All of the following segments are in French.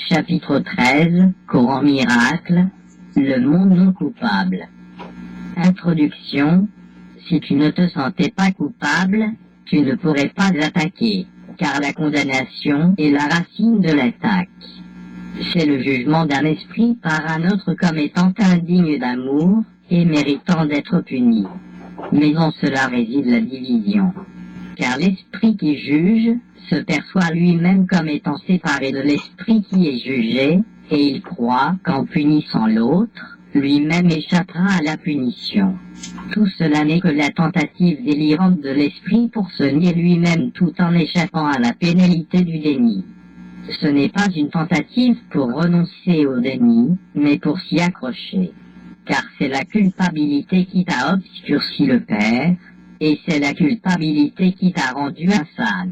Chapitre 13, Coran miracle, le monde non coupable. Introduction. Si tu ne te sentais pas coupable, tu ne pourrais pas attaquer, car la condamnation est la racine de l'attaque. C'est le jugement d'un esprit par un autre comme étant indigne d'amour et méritant d'être puni. Mais en cela réside la division. Car l'esprit qui juge se perçoit lui-même comme étant séparé de l'esprit qui est jugé, et il croit qu'en punissant l'autre, lui-même échappera à la punition. Tout cela n'est que la tentative délirante de l'esprit pour se nier lui-même tout en échappant à la pénalité du déni. Ce n'est pas une tentative pour renoncer au déni, mais pour s'y accrocher. Car c'est la culpabilité qui t'a obscurci le Père, et c'est la culpabilité qui t'a rendu insane.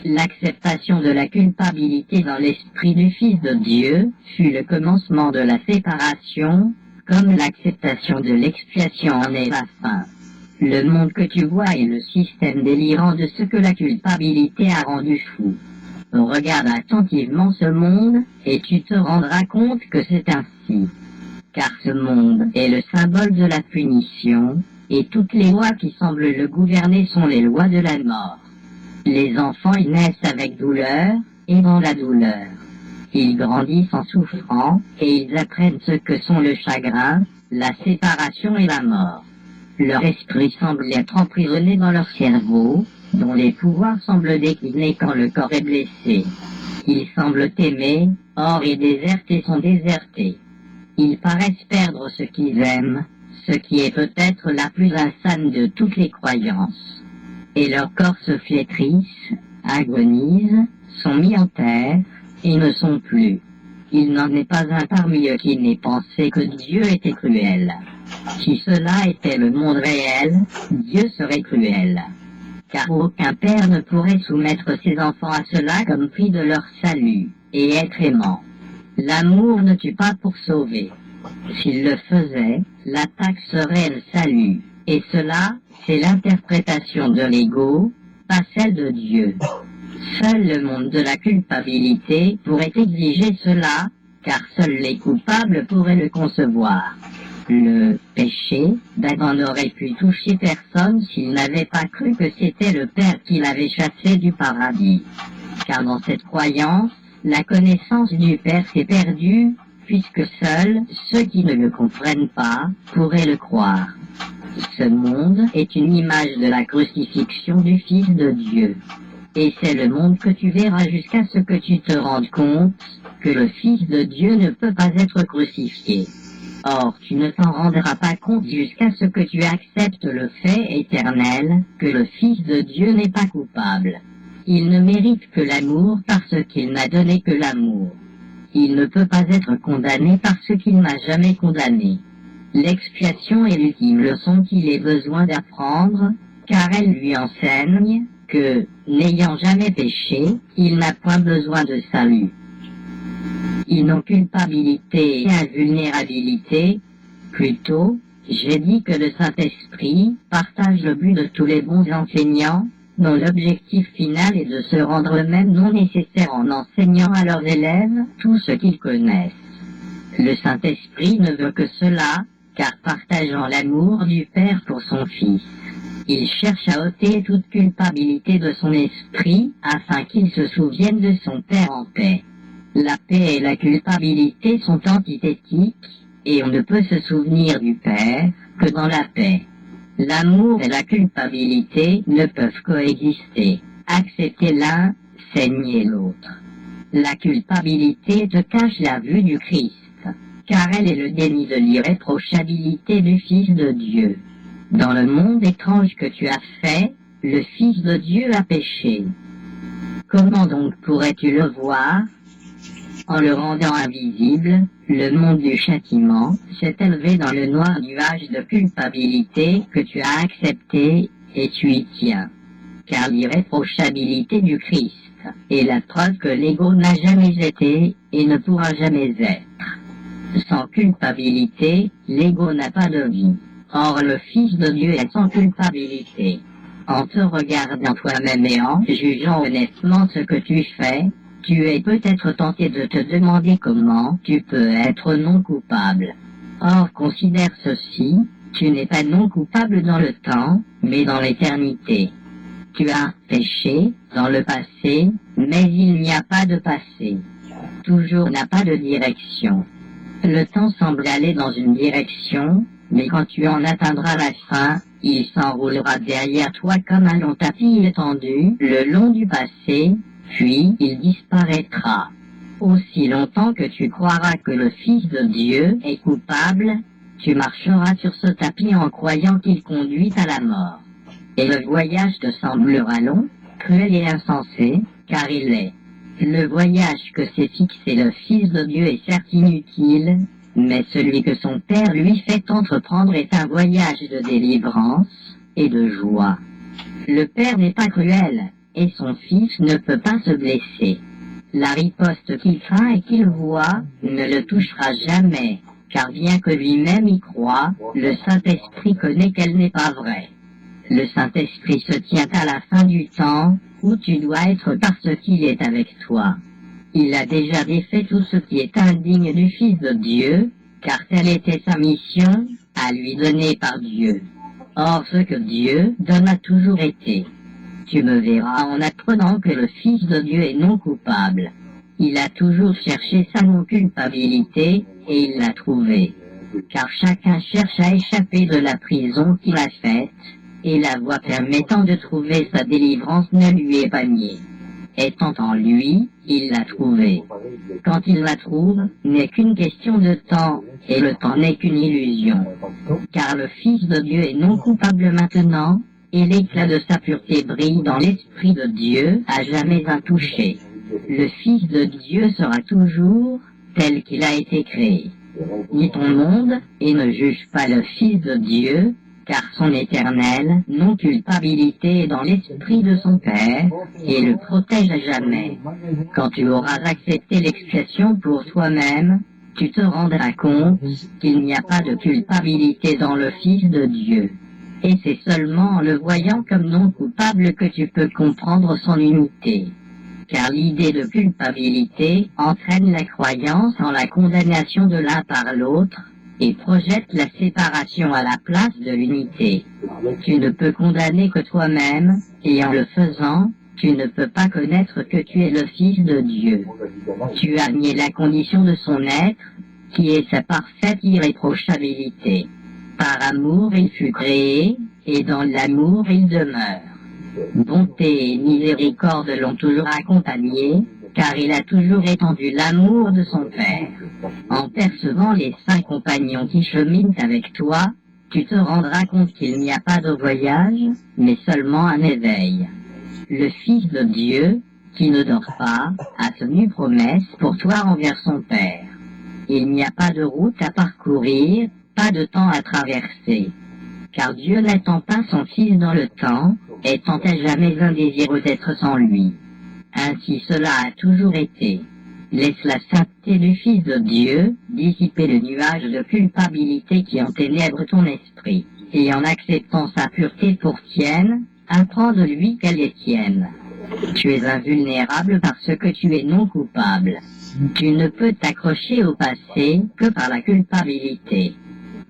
L'acceptation de la culpabilité dans l'esprit du Fils de Dieu fut le commencement de la séparation, comme l'acceptation de l'expiation en est la fin. Le monde que tu vois est le système délirant de ce que la culpabilité a rendu fou. Regarde attentivement ce monde, et tu te rendras compte que c'est ainsi. Car ce monde est le symbole de la punition, et toutes les lois qui semblent le gouverner sont les lois de la mort. Les enfants y naissent avec douleur, et dans la douleur. Ils grandissent en souffrant, et ils apprennent ce que sont le chagrin, la séparation et la mort. Leur esprit semble être emprisonné dans leur cerveau, dont les pouvoirs semblent décliner quand le corps est blessé. Ils semblent aimer, or et désertés sont désertés. Ils paraissent perdre ce qu'ils aiment, ce qui est peut-être la plus insane de toutes les croyances. Et leurs corps se flétrissent, agonisent, sont mis en terre, et ne sont plus. Il n'en est pas un parmi eux qui n'ait pensé que Dieu était cruel. Si cela était le monde réel, Dieu serait cruel. Car aucun père ne pourrait soumettre ses enfants à cela comme prix de leur salut, et être aimant. L'amour ne tue pas pour sauver. S'il le faisait, l'attaque serait le salut, et cela, c'est l'interprétation de l'ego, pas celle de Dieu. Seul le monde de la culpabilité pourrait exiger cela, car seuls les coupables pourraient le concevoir. Le péché d'Adam n'aurait pu toucher personne s'il n'avait pas cru que c'était le Père qui l'avait chassé du paradis. Car dans cette croyance, la connaissance du Père s'est perdue, puisque seuls ceux qui ne le comprennent pas pourraient le croire. Ce monde est une image de la crucifixion du Fils de Dieu. Et c'est le monde que tu verras jusqu'à ce que tu te rendes compte que le Fils de Dieu ne peut pas être crucifié. Or, tu ne t'en rendras pas compte jusqu'à ce que tu acceptes le fait éternel que le Fils de Dieu n'est pas coupable. Il ne mérite que l'amour parce qu'il n'a donné que l'amour. Il ne peut pas être condamné parce qu'il n'a jamais condamné. L'expiation est l'ultime leçon qu'il ait besoin d'apprendre, car elle lui enseigne que, n'ayant jamais péché, il n'a point besoin de salut. Inoculpabilité et invulnérabilité, plutôt, j'ai dit que le Saint-Esprit partage le but de tous les bons enseignants, dont l'objectif final est de se rendre eux-mêmes non nécessaires en enseignant à leurs élèves tout ce qu'ils connaissent. Le Saint-Esprit ne veut que cela, car partageant l'amour du Père pour son Fils, il cherche à ôter toute culpabilité de son esprit afin qu'il se souvienne de son Père en paix. La paix et la culpabilité sont antithétiques, et on ne peut se souvenir du Père que dans la paix. L'amour et la culpabilité ne peuvent coexister. Accepter l'un, c'est nier l'autre. La culpabilité te cache la vue du Christ, car elle est le déni de l'irréprochabilité du Fils de Dieu. Dans le monde étrange que tu as fait, le Fils de Dieu a péché. Comment donc pourrais-tu le voir? En le rendant invisible, le monde du châtiment s'est élevé dans le noir nuage de culpabilité que tu as accepté et tu y tiens. Car l'irréprochabilité du Christ est la preuve que l'ego n'a jamais été et ne pourra jamais être. Sans culpabilité, l'ego n'a pas de vie. Or le Fils de Dieu est sans culpabilité. En te regardant toi-même et en jugeant honnêtement ce que tu fais, Tu es peut-être tenté de te demander comment tu peux être non coupable. Or, considère ceci, tu n'es pas non coupable dans le temps, mais dans l'éternité. Tu as péché dans le passé, mais il n'y a pas de passé. Toujours n'a pas de direction. Le temps semble aller dans une direction, mais quand tu en atteindras la fin, il s'enroulera derrière toi comme un long tapis étendu le long du passé, puis il disparaîtra. Aussi longtemps que tu croiras que le Fils de Dieu est coupable, tu marcheras sur ce tapis en croyant qu'il conduit à la mort. Et le voyage te semblera long, cruel et insensé, car il est. Le voyage que s'est fixé le Fils de Dieu est certes inutile, mais celui que son Père lui fait entreprendre est un voyage de délivrance et de joie. Le Père n'est pas cruel, et son Fils ne peut pas se blesser. La riposte qu'il craint et qu'il voit ne le touchera jamais, car bien que lui-même y croit, le Saint-Esprit connaît qu'elle n'est pas vraie. Le Saint-Esprit se tient à la fin du temps, où tu dois être parce qu'il est avec toi. Il a déjà défait tout ce qui est indigne du Fils de Dieu, car telle était sa mission, à lui donner par Dieu. Or ce que Dieu donne a toujours été. Tu me verras en apprenant que le Fils de Dieu est non coupable. Il a toujours cherché sa non-culpabilité, et il l'a trouvée. Car chacun cherche à échapper de la prison qu'il a faite, et la voie permettant de trouver sa délivrance ne lui est pas niée. Étant en lui, il l'a trouvée. Quand il la trouve, n'est qu'une question de temps, et le temps n'est qu'une illusion. Car le Fils de Dieu est non coupable maintenant, et l'éclat de sa pureté brille dans l'Esprit de Dieu à jamais intouché. Le Fils de Dieu sera toujours tel qu'il a été créé. Lis ton monde, et ne juge pas le Fils de Dieu, car son éternelle non-culpabilité est dans l'esprit de son Père, et le protège à jamais. Quand tu auras accepté l'expiation pour toi-même, tu te rendras compte qu'il n'y a pas de culpabilité dans le Fils de Dieu. Et c'est seulement en le voyant comme non coupable que tu peux comprendre son unité. Car l'idée de culpabilité entraîne la croyance en la condamnation de l'un par l'autre, et projette la séparation à la place de l'unité. Tu ne peux condamner que toi-même, et en le faisant, tu ne peux pas connaître que tu es le Fils de Dieu. Tu as nié la condition de son être, qui est sa parfaite irréprochabilité. Par amour il fut créé, et dans l'amour il demeure. Bonté et miséricorde l'ont toujours accompagné, car il a toujours étendu l'amour de son Père. En percevant les 5 compagnons qui cheminent avec toi, tu te rendras compte qu'il n'y a pas de voyage, mais seulement un éveil. Le Fils de Dieu, qui ne dort pas, a tenu promesse pour toi envers son Père. Il n'y a pas de route à parcourir, pas de temps à traverser. Car Dieu n'attend pas son Fils dans le temps, étant à jamais indésireux d'être sans lui. Ainsi cela a toujours été. Laisse la sainteté du Fils de Dieu dissiper le nuage de culpabilité qui enténèbre ton esprit, et en acceptant sa pureté pour tienne, apprends de lui qu'elle est tienne. Tu es invulnérable parce que tu es non coupable. Tu ne peux t'accrocher au passé que par la culpabilité.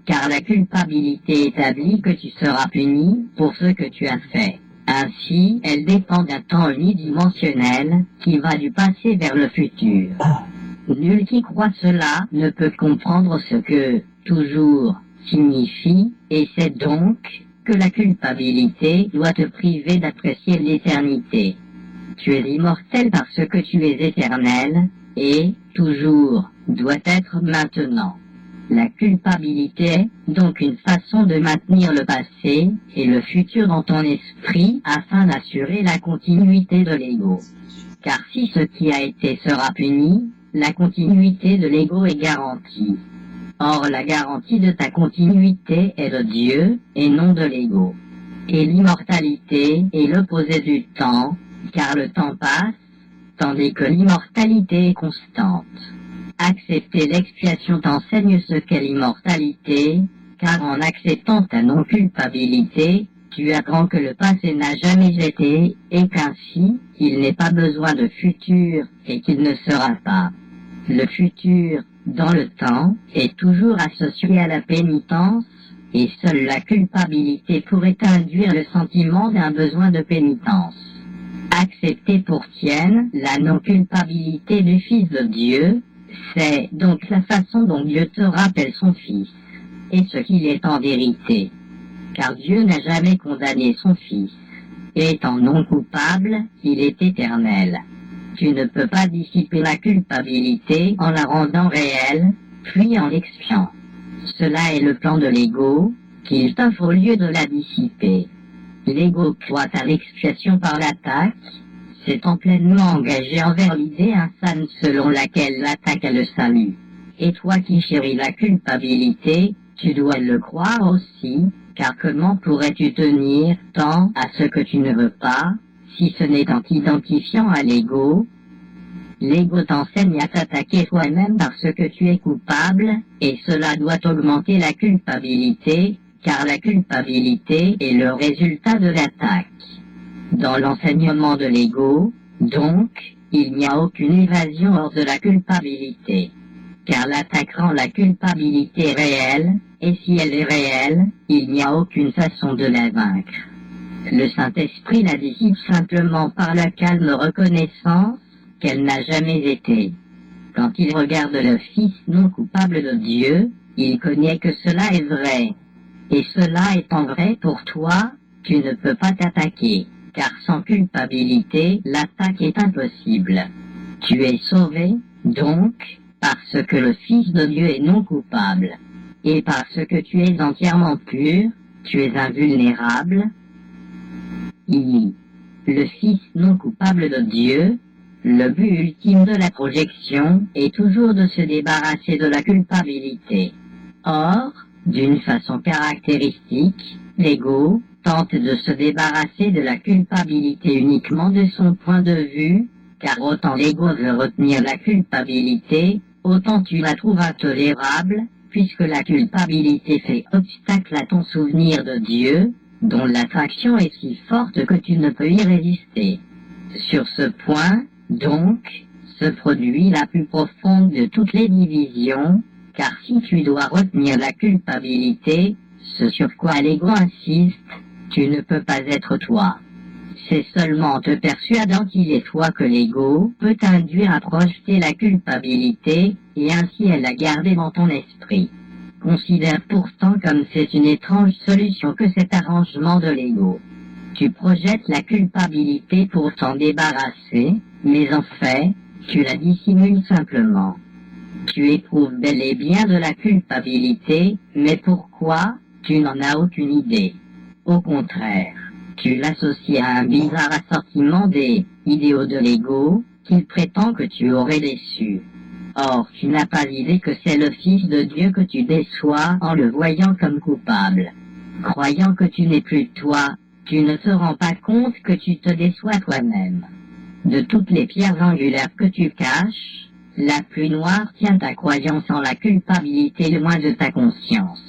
Car la culpabilité établit que tu seras puni pour ce que tu as fait. Ainsi, elle dépend d'un temps unidimensionnel qui va du passé vers le futur. Nul qui croit cela ne peut comprendre ce que « toujours » signifie, et c'est donc que la culpabilité doit te priver d'apprécier l'éternité. Tu es immortel parce que tu es éternel, et « toujours » doit être maintenant. La culpabilité, donc une façon de maintenir le passé et le futur dans ton esprit afin d'assurer la continuité de l'ego. Car si ce qui a été sera puni, la continuité de l'ego est garantie. Or la garantie de ta continuité est de Dieu et non de l'ego. Et l'immortalité est l'opposé du temps, car le temps passe, tandis que l'immortalité est constante. Accepter l'expiation t'enseigne ce qu'est l'immortalité, car en acceptant ta non-culpabilité, tu apprends que le passé n'a jamais été, et qu'ainsi, il n'est pas besoin de futur, et qu'il ne sera pas. Le futur, dans le temps, est toujours associé à la pénitence, et seule la culpabilité pourrait induire le sentiment d'un besoin de pénitence. Accepter pour tienne la non-culpabilité du Fils de Dieu, c'est donc la façon dont Dieu te rappelle son Fils, et ce qu'il est en vérité. Car Dieu n'a jamais condamné son Fils. Et étant non coupable, il est éternel. Tu ne peux pas dissiper la culpabilité en la rendant réelle, puis en l'expiant. Cela est le plan de l'ego, qu'il t'offre au lieu de la dissiper. L'ego croit à l'expiation par l'attaque, s'étant pleinement engagé envers l'idée insane selon laquelle l'attaque est le salut. Et toi qui chéris la culpabilité, tu dois le croire aussi, car comment pourrais-tu tenir tant à ce que tu ne veux pas, si ce n'est en t'identifiant à l'ego? L'ego t'enseigne à t'attaquer toi-même parce que tu es coupable, et cela doit augmenter la culpabilité, car la culpabilité est le résultat de l'attaque. Dans l'enseignement de l'ego, donc, il n'y a aucune évasion hors de la culpabilité. Car l'attaque rend la culpabilité réelle, et si elle est réelle, il n'y a aucune façon de la vaincre. Le Saint-Esprit la dissipe simplement par la calme reconnaissance qu'elle n'a jamais été. Quand il regarde le Fils non coupable de Dieu, il connaît que cela est vrai. Et cela étant vrai pour toi, tu ne peux pas t'attaquer, car sans culpabilité, l'attaque est impossible. Tu es sauvé, donc, parce que le Fils de Dieu est non coupable. Et parce que tu es entièrement pur, tu es invulnérable. Le Fils non coupable de Dieu, le but ultime de la projection est toujours de se débarrasser de la culpabilité. Or, d'une façon caractéristique, l'ego tente de se débarrasser de la culpabilité uniquement de son point de vue, car autant l'ego veut retenir la culpabilité, autant tu la trouves intolérable, puisque la culpabilité fait obstacle à ton souvenir de Dieu, dont l'attraction est si forte que tu ne peux y résister. Sur ce point, donc, se produit la plus profonde de toutes les divisions, car si tu dois retenir la culpabilité, ce sur quoi l'ego insiste, tu ne peux pas être toi. C'est seulement en te persuadant qu'il est toi que l'ego peut t'induire à projeter la culpabilité, et ainsi elle la garder dans ton esprit. Considère pourtant comme c'est une étrange solution que cet arrangement de l'ego. Tu projettes la culpabilité pour t'en débarrasser, mais en fait, tu la dissimules simplement. Tu éprouves bel et bien de la culpabilité, mais pourquoi, tu n'en as aucune idée. Au contraire, tu l'associes à un bizarre assortiment des idéaux de l'ego qu'il prétend que tu aurais déçu. Or, tu n'as pas l'idée que c'est le Fils de Dieu que tu déçois en le voyant comme coupable. Croyant que tu n'es plus toi, tu ne te rends pas compte que tu te déçois toi-même. De toutes les pierres angulaires que tu caches, la plus noire tient ta croyance en la culpabilité loin de ta conscience.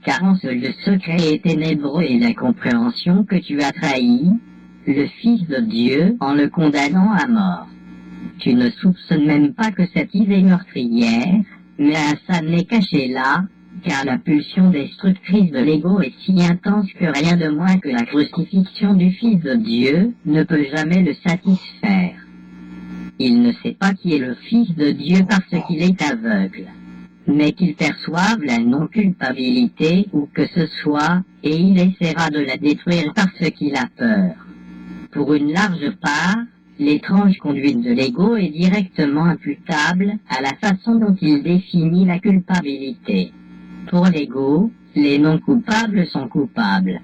Car en ce lieu secret et ténébreux et d'incompréhension que tu as trahi, le Fils de Dieu en le condamnant à mort. Tu ne soupçonnes même pas que cette idée meurtrière, mais ça n'est caché là, car la pulsion destructrice de l'ego est si intense que rien de moins que la crucifixion du Fils de Dieu ne peut jamais le satisfaire. Il ne sait pas qui est le Fils de Dieu parce qu'il est aveugle, mais qu'il perçoive la non-culpabilité ou que ce soit, et il essaiera de la détruire parce qu'il a peur. Pour une large part, l'étrange conduite de l'ego est directement imputable à la façon dont il définit la culpabilité. Pour l'ego, les non-coupables sont coupables.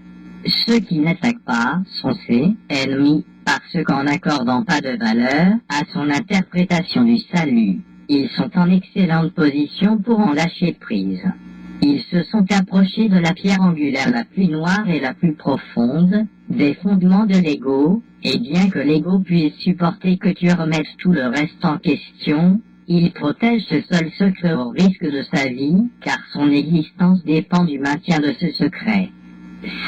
Ceux qui n'attaquent pas sont ses ennemis, parce qu'en n'accordant pas de valeur à son interprétation du salut, ils sont en excellente position pour en lâcher prise. Ils se sont approchés de la pierre angulaire la plus noire et la plus profonde, des fondements de l'ego, et bien que l'ego puisse supporter que tu remettes tout le reste en question, il protège ce seul secret au risque de sa vie, car son existence dépend du maintien de ce secret.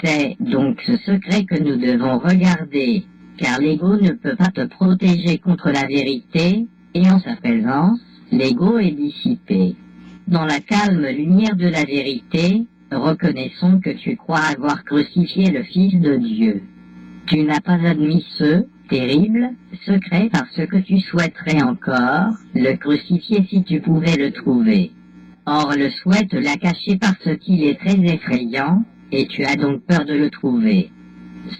C'est donc ce secret que nous devons regarder, car l'ego ne peut pas te protéger contre la vérité, et en sa présence, l'ego est dissipé. Dans la calme lumière de la vérité, reconnaissons que tu crois avoir crucifié le Fils de Dieu. Tu n'as pas admis ce terrible secret parce que tu souhaiterais encore le crucifier si tu pouvais le trouver. Or le souhait te l'a caché parce qu'il est très effrayant, et tu as donc peur de le trouver.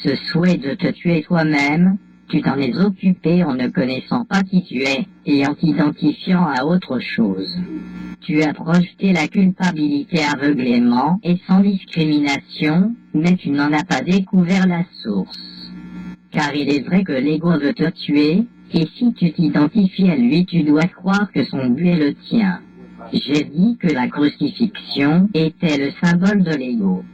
Ce souhait de te tuer toi-même, tu t'en es occupé en ne connaissant pas qui tu es et en t'identifiant à autre chose. Tu as projeté la culpabilité aveuglément et sans discrimination, mais tu n'en as pas découvert la source. Car il est vrai que l'ego veut te tuer, et si tu t'identifies à lui, tu dois croire que son but est le tien. J'ai dit que la crucifixion était le symbole de l'ego.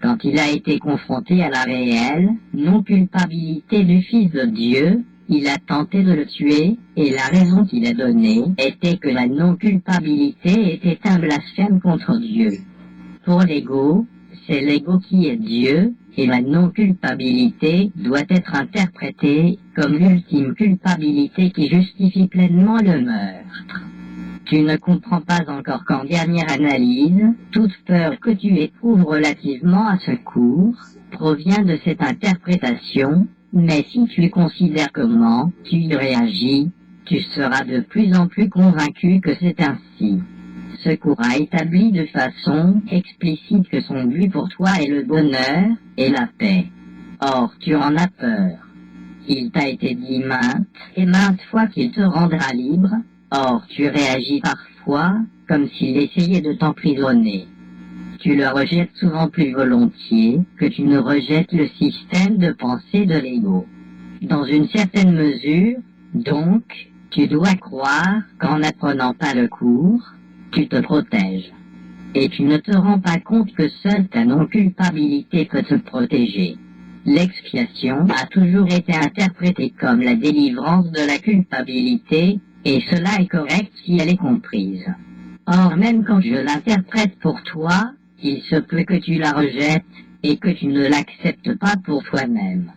Quand il a été confronté à la réelle non-culpabilité du Fils de Dieu, il a tenté de le tuer, et la raison qu'il a donnée était que la non-culpabilité était un blasphème contre Dieu. Pour l'ego, c'est l'ego qui est Dieu, et la non-culpabilité doit être interprétée comme l'ultime culpabilité qui justifie pleinement le meurtre. Tu ne comprends pas encore qu'en dernière analyse, toute peur que tu éprouves relativement à ce cours provient de cette interprétation, mais si tu considères comment tu y réagis, tu seras de plus en plus convaincu que c'est ainsi. Ce cours a établi de façon explicite que son but pour toi est le bonheur et la paix. Or, tu en as peur. Il t'a été dit maintes et maintes fois qu'il te rendra libre. Or, tu réagis parfois comme s'il essayait de t'emprisonner. Tu le rejettes souvent plus volontiers que tu ne rejettes le système de pensée de l'ego. Dans une certaine mesure, donc, tu dois croire qu'en n'apprenant pas le cours, tu te protèges. Et tu ne te rends pas compte que seule ta non-culpabilité peut te protéger. L'expiation a toujours été interprétée comme la délivrance de la culpabilité, et cela est correct si elle est comprise. Or, même quand je l'interprète pour toi, il se peut que tu la rejettes et que tu ne l'acceptes pas pour toi-même.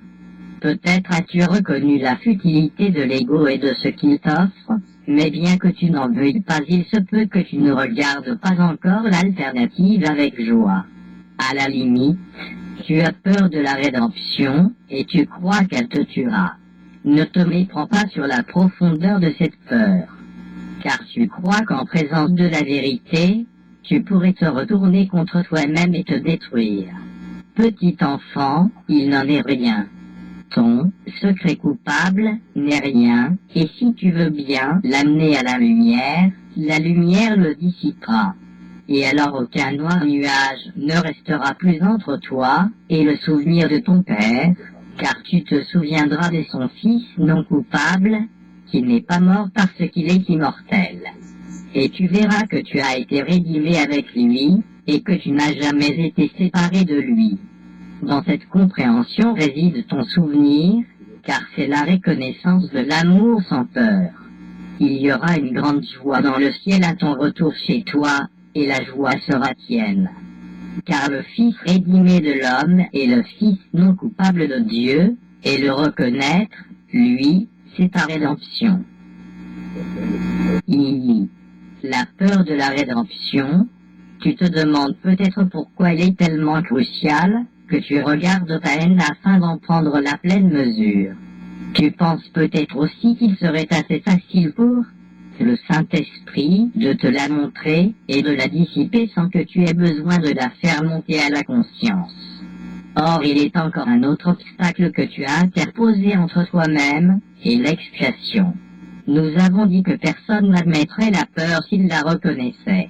Peut-être as-tu reconnu la futilité de l'ego et de ce qu'il t'offre, mais bien que tu n'en veuilles pas, il se peut que tu ne regardes pas encore l'alternative avec joie. À la limite, tu as peur de la rédemption et tu crois qu'elle te tuera. Ne te méprends pas sur la profondeur de cette peur, car tu crois qu'en présence de la vérité, tu pourrais te retourner contre toi-même et te détruire. Petit enfant, il n'en est rien. Ton secret coupable n'est rien, et si tu veux bien l'amener à la lumière le dissipera. Et alors aucun noir nuage ne restera plus entre toi et le souvenir de ton père, car tu te souviendras de son fils non coupable, qui n'est pas mort parce qu'il est immortel. Et tu verras que tu as été rédimé avec lui, et que tu n'as jamais été séparé de lui. Dans cette compréhension réside ton souvenir, car c'est la reconnaissance de l'amour sans peur. Il y aura une grande joie dans le ciel à ton retour chez toi, et la joie sera tienne. Car le Fils rédimé de l'homme est le Fils non coupable de Dieu, et le reconnaître, lui, c'est ta rédemption. La peur de la rédemption, tu te demandes peut-être pourquoi elle est tellement cruciale, que tu regardes ta haine afin d'en prendre la pleine mesure. Tu penses peut-être aussi qu'il serait assez facile pour le Saint-Esprit de te la montrer et de la dissiper sans que tu aies besoin de la faire monter à la conscience. Or, il est encore un autre obstacle que tu as interposé entre toi-même et l'expiation. Nous avons dit que personne n'admettrait la peur s'il la reconnaissait.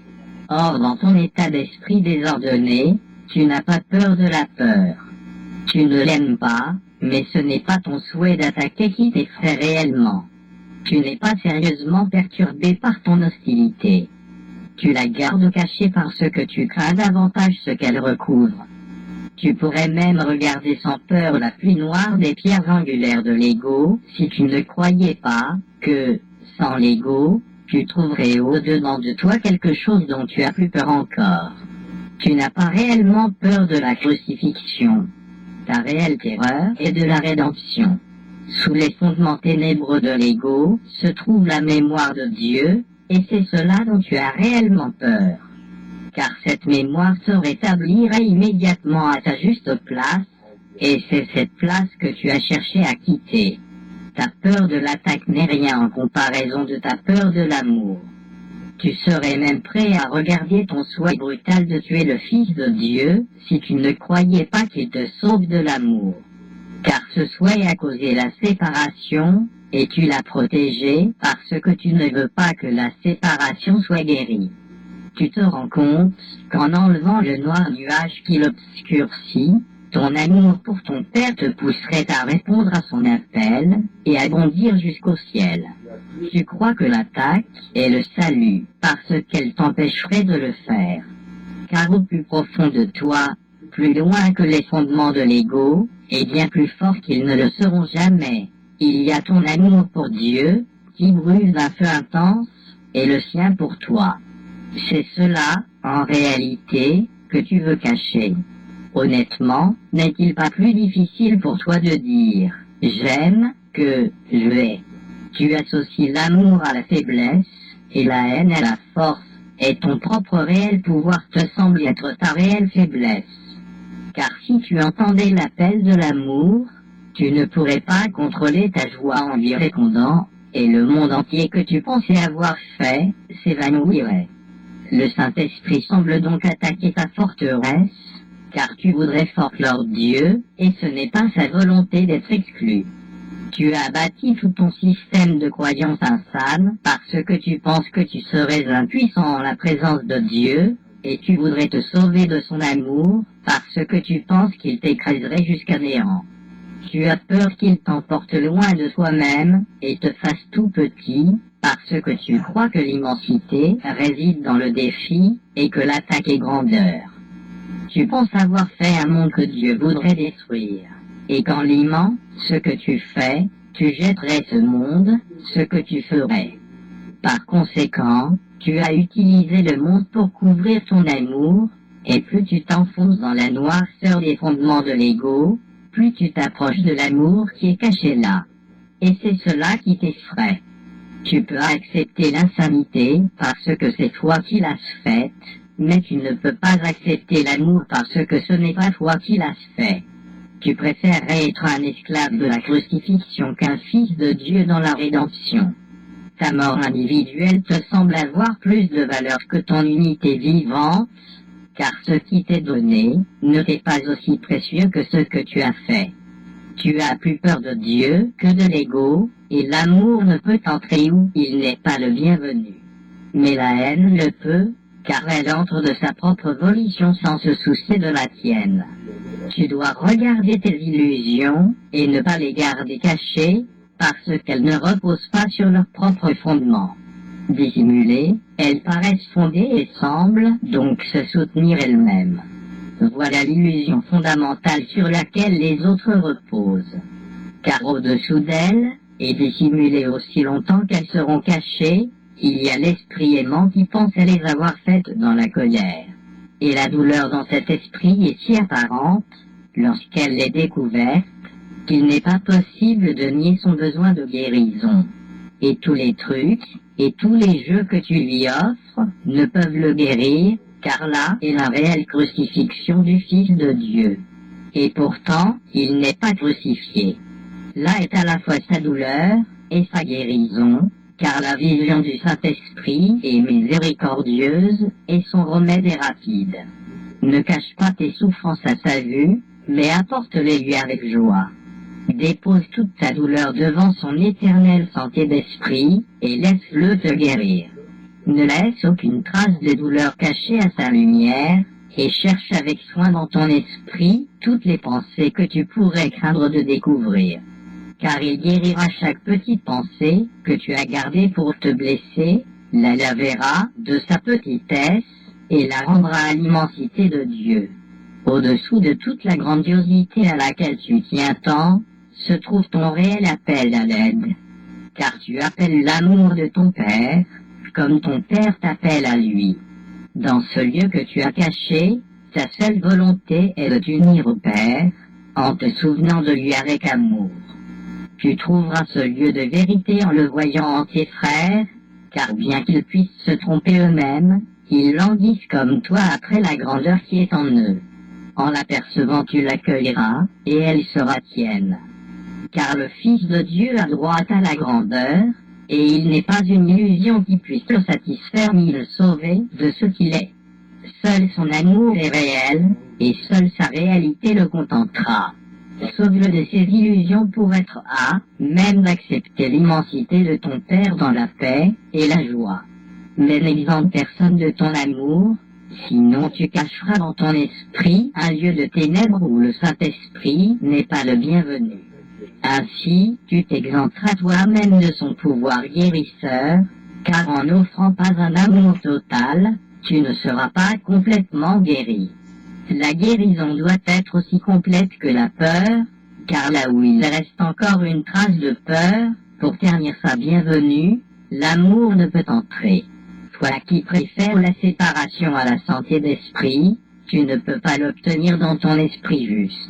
Or, dans ton état d'esprit désordonné, tu n'as pas peur de la peur. Tu ne l'aimes pas, mais ce n'est pas ton souhait d'attaquer qui t'effraie réellement. Tu n'es pas sérieusement perturbé par ton hostilité. Tu la gardes cachée parce que tu crains davantage ce qu'elle recouvre. Tu pourrais même regarder sans peur la pluie noire des pierres angulaires de l'ego si tu ne croyais pas que, sans l'ego, tu trouverais au-dedans de toi quelque chose dont tu as plus peur encore. Tu n'as pas réellement peur de la crucifixion. Ta réelle terreur est de la rédemption. Sous les fondements ténébreux de l'ego se trouve la mémoire de Dieu, et c'est cela dont tu as réellement peur. Car cette mémoire se rétablirait immédiatement à sa juste place, et c'est cette place que tu as cherché à quitter. Ta peur de l'attaque n'est rien en comparaison de ta peur de l'amour. Tu serais même prêt à regarder ton souhait brutal de tuer le Fils de Dieu si tu ne croyais pas qu'il te sauve de l'amour. Car ce souhait a causé la séparation, et tu l'as protégé parce que tu ne veux pas que la séparation soit guérie. Tu te rends compte qu'en enlevant le noir nuage qui l'obscurcit, ton amour pour ton Père te pousserait à répondre à son appel et à bondir jusqu'au ciel. Tu crois que l'attaque est le salut parce qu'elle t'empêcherait de le faire. Car au plus profond de toi, plus loin que les fondements de l'ego, et bien plus fort qu'ils ne le seront jamais, il y a ton amour pour Dieu qui brûle d'un feu intense et le sien pour toi. C'est cela, en réalité, que tu veux cacher. Honnêtement, n'est-il pas plus difficile pour toi de dire « j'aime » que « je hais ». Tu associes l'amour à la faiblesse et la haine à la force, et ton propre réel pouvoir te semble être ta réelle faiblesse. Car si tu entendais l'appel de l'amour, tu ne pourrais pas contrôler ta joie en lui répondant, et le monde entier que tu pensais avoir fait s'évanouirait. Le Saint-Esprit semble donc attaquer ta forteresse, car tu voudrais fort clore Dieu, et ce n'est pas sa volonté d'être exclu. Tu as bâti tout ton système de croyances insane parce que tu penses que tu serais impuissant en la présence de Dieu, et tu voudrais te sauver de son amour parce que tu penses qu'il t'écraserait jusqu'à néant. Tu as peur qu'il t'emporte loin de toi-même et te fasse tout petit parce que tu crois que l'immensité réside dans le défi et que l'attaque est grandeur. Tu penses avoir fait un monde que Dieu voudrait détruire. Et qu'en limant ce que tu fais, tu jetterais ce monde, ce que tu ferais. Par conséquent, tu as utilisé le monde pour couvrir ton amour, et plus tu t'enfonces dans la noirceur des fondements de l'ego, plus tu t'approches de l'amour qui est caché là. Et c'est cela qui t'effraie. Tu peux accepter l'insanité parce que c'est toi qui l'as faite, mais tu ne peux pas accepter l'amour parce que ce n'est pas toi qui l'as fait. Tu préférerais être un esclave de la crucifixion qu'un fils de Dieu dans la rédemption. Ta mort individuelle te semble avoir plus de valeur que ton unité vivante, car ce qui t'est donné ne t'est pas aussi précieux que ce que tu as fait. Tu as plus peur de Dieu que de l'ego, et l'amour ne peut entrer où il n'est pas le bienvenu. Mais la haine le peut, car elle entre de sa propre volition sans se soucier de la tienne. Tu dois regarder tes illusions et ne pas les garder cachées parce qu'elles ne reposent pas sur leur propre fondement. Dissimulées, elles paraissent fondées et semblent donc se soutenir elles-mêmes. Voilà l'illusion fondamentale sur laquelle les autres reposent. Car au-dessous d'elles, et dissimulées aussi longtemps qu'elles seront cachées, il y a l'esprit aimant qui pense à les avoir faites dans la colère. Et la douleur dans cet esprit est si apparente, lorsqu'elle est découverte, qu'il n'est pas possible de nier son besoin de guérison. Et tous les trucs, et tous les jeux que tu lui offres, ne peuvent le guérir, car là est la réelle crucifixion du Fils de Dieu. Et pourtant, il n'est pas crucifié. Là est à la fois sa douleur et sa guérison, car la vision du Saint-Esprit est miséricordieuse et son remède est rapide. Ne cache pas tes souffrances à sa vue, mais apporte-les lui avec joie. Dépose toute ta douleur devant son éternelle santé d'esprit et laisse-le te guérir. Ne laisse aucune trace de douleur cachée à sa lumière et cherche avec soin dans ton esprit toutes les pensées que tu pourrais craindre de découvrir. Car il guérira chaque petite pensée que tu as gardée pour te blesser, la lavera de sa petitesse et la rendra à l'immensité de Dieu. Au-dessous de toute la grandiosité à laquelle tu tiens tant, se trouve ton réel appel à l'aide. Car tu appelles l'amour de ton Père, comme ton Père t'appelle à lui. Dans ce lieu que tu as caché, ta seule volonté est de t'unir au Père, en te souvenant de lui avec amour. Tu trouveras ce lieu de vérité en le voyant en tes frères, car bien qu'ils puissent se tromper eux-mêmes, ils languissent comme toi après la grandeur qui est en eux. En l'apercevant tu l'accueilleras, et elle sera tienne. Car le Fils de Dieu a droit à la grandeur, et il n'est pas une illusion qui puisse le satisfaire ni le sauver de ce qu'il est. Seul son amour est réel, et seule sa réalité le contentera. Sauve-le de ses illusions pour être à même d'accepter l'immensité de ton Père dans la paix et la joie. Mais n'exemple personne de ton amour, sinon tu cacheras dans ton esprit un lieu de ténèbres où le Saint-Esprit n'est pas le bienvenu. Ainsi, tu t'exempteras toi-même de son pouvoir guérisseur, car en n'offrant pas un amour total, tu ne seras pas complètement guéri. La guérison doit être aussi complète que la peur, car là où il reste encore une trace de peur, pour ternir sa bienvenue, l'amour ne peut entrer. Toi qui préfères la séparation à la santé d'esprit, tu ne peux pas l'obtenir dans ton esprit juste.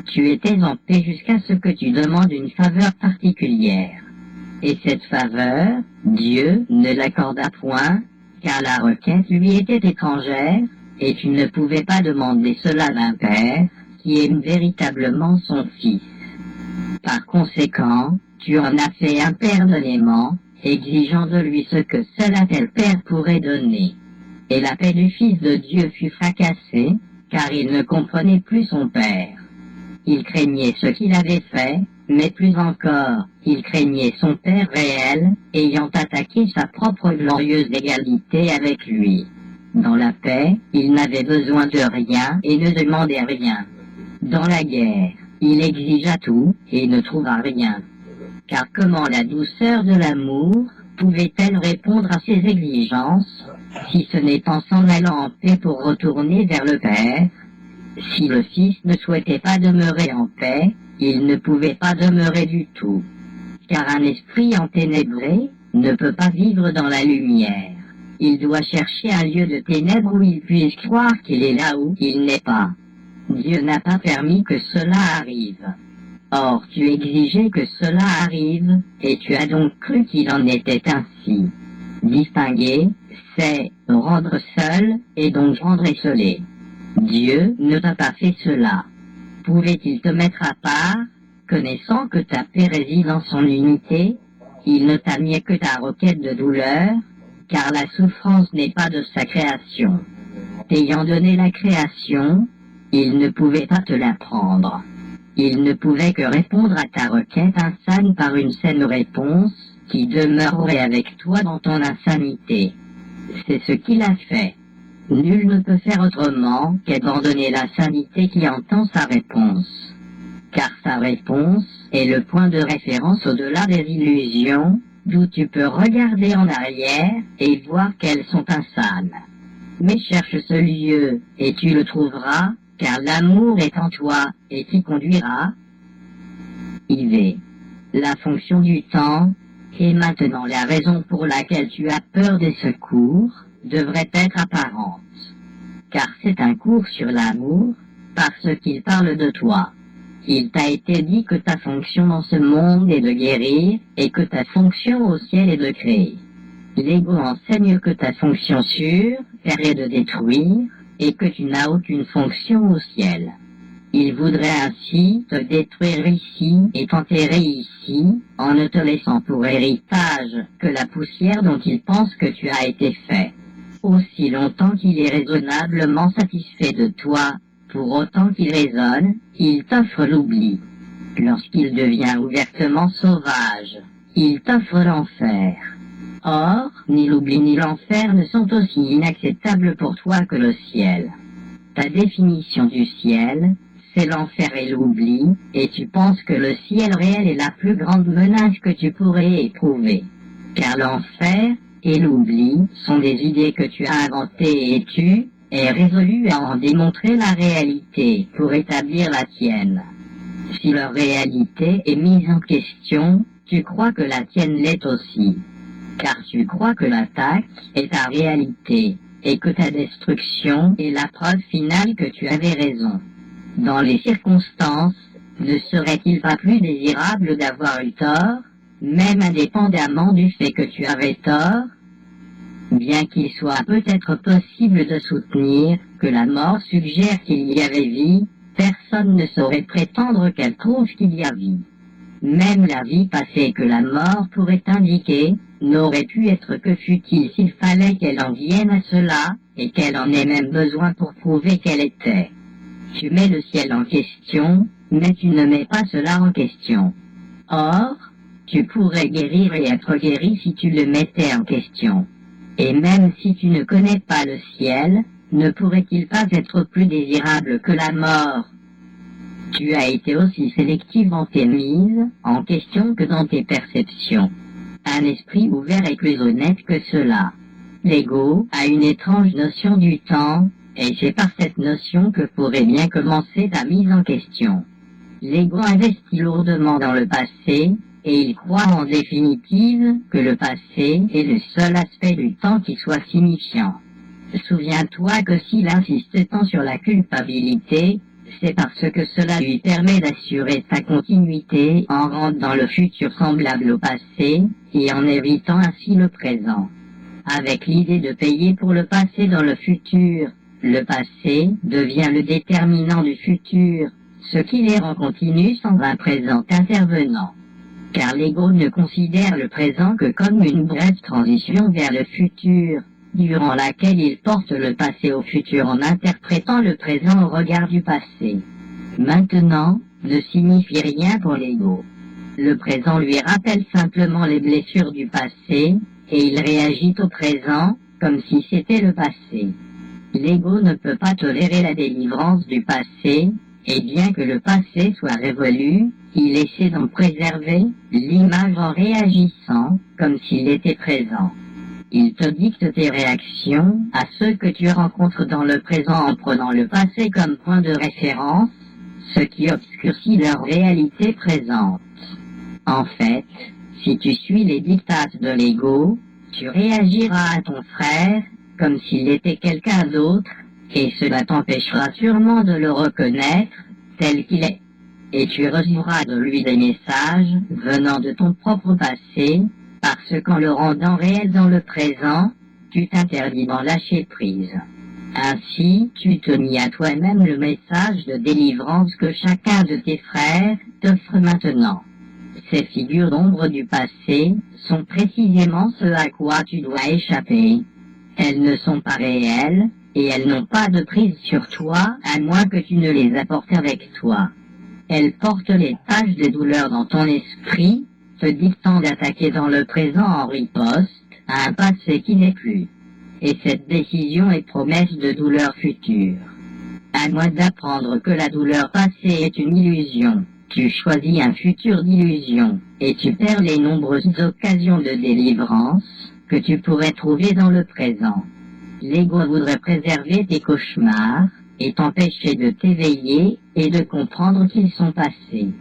Tu étais en paix jusqu'à ce que tu demandes une faveur particulière. Et cette faveur, Dieu ne l'accorda point, car la requête lui était étrangère, et tu ne pouvais pas demander cela d'un père, qui aime véritablement son fils. Par conséquent, tu en as fait un père de l'aimant, exigeant de lui ce que seul un tel père pourrait donner. Et la paix du Fils de Dieu fut fracassée, car il ne comprenait plus son père. Il craignait ce qu'il avait fait, mais plus encore, il craignait son père réel, ayant attaqué sa propre glorieuse égalité avec lui. Dans la paix, il n'avait besoin de rien et ne demandait rien. Dans la guerre, il exigea tout et ne trouva rien. Car comment la douceur de l'amour pouvait-elle répondre à ses exigences, si ce n'est en s'en allant en paix pour retourner vers le Père? Si le Fils ne souhaitait pas demeurer en paix, il ne pouvait pas demeurer du tout. Car un esprit enténébré ne peut pas vivre dans la lumière. Il doit chercher un lieu de ténèbres où il puisse croire qu'il est là où il n'est pas. Dieu n'a pas permis que cela arrive. Or, tu exigeais que cela arrive, et tu as donc cru qu'il en était ainsi. Distinguer, c'est rendre seul, et donc rendre esselé. Dieu ne t'a pas fait cela. Pouvait-il te mettre à part, connaissant que ta paix réside en son unité? Il ne t'a mis que ta requête de douleur, car la souffrance n'est pas de sa création. T'ayant donné la création, il ne pouvait pas te la prendre. Il ne pouvait que répondre à ta requête insane par une saine réponse, qui demeurerait avec toi dans ton insanité. C'est ce qu'il a fait. Nul ne peut faire autrement qu'abandonner l'insanité qui entend sa réponse. Car sa réponse est le point de référence au-delà des illusions, d'où tu peux regarder en arrière et voir qu'elles sont insanes. Mais cherche ce lieu, et tu le trouveras, car l'amour est en toi, et t'y conduira. IV. La fonction du temps, et maintenant la raison pour laquelle tu as peur des secours, devrait être apparente. Car c'est un cours sur l'amour, parce qu'il parle de toi. Il t'a été dit que ta fonction dans ce monde est de guérir, et que ta fonction au ciel est de créer. L'ego enseigne que ta fonction sur terre est de détruire, et que tu n'as aucune fonction au ciel. Il voudrait ainsi te détruire ici et t'enterrer ici, en ne te laissant pour héritage que la poussière dont il pense que tu as été fait. Aussi longtemps qu'il est raisonnablement satisfait de toi, pour autant qu'il raisonne, il t'offre l'oubli. Lorsqu'il devient ouvertement sauvage, il t'offre l'enfer. Or, ni l'oubli ni l'enfer ne sont aussi inacceptables pour toi que le ciel. Ta définition du ciel, c'est l'enfer et l'oubli, et tu penses que le ciel réel est la plus grande menace que tu pourrais éprouver. Car l'enfer et l'oubli sont des idées que tu as inventées et tu es résolu à en démontrer la réalité pour établir la tienne. Si leur réalité est mise en question, tu crois que la tienne l'est aussi. Car tu crois que l'attaque est ta réalité, et que ta destruction est la preuve finale que tu avais raison. Dans les circonstances, ne serait-il pas plus désirable d'avoir eu tort, même indépendamment du fait que tu avais tort? Bien qu'il soit peut-être possible de soutenir que la mort suggère qu'il y avait vie, personne ne saurait prétendre qu'elle prouve qu'il y a vie. Même la vie passée que la mort pourrait indiquer, n'aurait pu être que futile s'il fallait qu'elle en vienne à cela, et qu'elle en ait même besoin pour prouver qu'elle était. Tu mets le ciel en question, mais tu ne mets pas cela en question. Or, tu pourrais guérir et être guéri si tu le mettais en question. Et même si tu ne connais pas le ciel, ne pourrait-il pas être plus désirable que la mort? Tu as été aussi sélectif dans tes mises en question que dans tes perceptions. Un esprit ouvert est plus honnête que cela. L'ego a une étrange notion du temps, et c'est par cette notion que pourrait bien commencer ta mise en question. L'ego investit lourdement dans le passé, et il croit en définitive que le passé est le seul aspect du temps qui soit signifiant. Souviens-toi que s'il insiste tant sur la culpabilité, c'est parce que cela lui permet d'assurer sa continuité en rendant le futur semblable au passé, et en évitant ainsi le présent. Avec l'idée de payer pour le passé dans le futur, le passé devient le déterminant du futur, ce qui les rend continus sans un présent intervenant. Car l'ego ne considère le présent que comme une brève transition vers le futur, durant laquelle il porte le passé au futur en interprétant le présent au regard du passé. Maintenant ne signifie rien pour l'ego. Le présent lui rappelle simplement les blessures du passé, et il réagit au présent comme si c'était le passé. L'ego ne peut pas tolérer la délivrance du passé, et bien que le passé soit révolu, il essaie d'en préserver l'image en réagissant comme s'il était présent. Il te dicte tes réactions à ceux que tu rencontres dans le présent en prenant le passé comme point de référence, ce qui obscurcit leur réalité présente. En fait, si tu suis les dictates de l'ego, tu réagiras à ton frère comme s'il était quelqu'un d'autre, et cela t'empêchera sûrement de le reconnaître tel qu'il est. Et tu recevras de lui des messages venant de ton propre passé, parce qu'en le rendant réel dans le présent, tu t'interdis d'en lâcher prise. Ainsi, tu te mis à toi-même le message de délivrance que chacun de tes frères t'offre maintenant. Ces figures d'ombre du passé sont précisément ce à quoi tu dois échapper. Elles ne sont pas réelles, et elles n'ont pas de prise sur toi à moins que tu ne les apportes avec toi. Elles portent les taches des douleurs dans ton esprit, te dictant d'attaquer dans le présent en riposte à un passé qui n'est plus. Et cette décision est promesse de douleur future. À moins d'apprendre que la douleur passée est une illusion, tu choisis un futur d'illusion, et tu perds les nombreuses occasions de délivrance que tu pourrais trouver dans le présent. L'ego voudrait préserver tes cauchemars, et t'empêcher de t'éveiller et de comprendre qu'ils sont passés.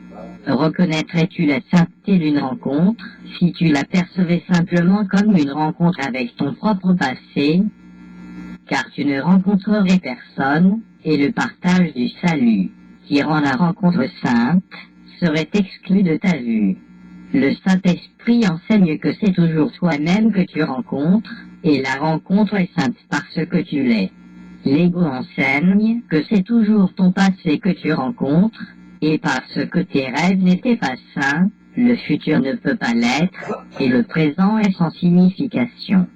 Reconnaîtrais-tu la sainteté d'une rencontre si tu la percevais simplement comme une rencontre avec ton propre passé? Car tu ne rencontrerais personne, et le partage du salut, qui rend la rencontre sainte, serait exclu de ta vue. Le Saint-Esprit enseigne que c'est toujours toi-même que tu rencontres, et la rencontre est sainte parce que tu l'es. L'ego enseigne que c'est toujours ton passé que tu rencontres, et parce que tes rêves n'étaient pas sains, le futur ne peut pas l'être, et le présent est sans signification.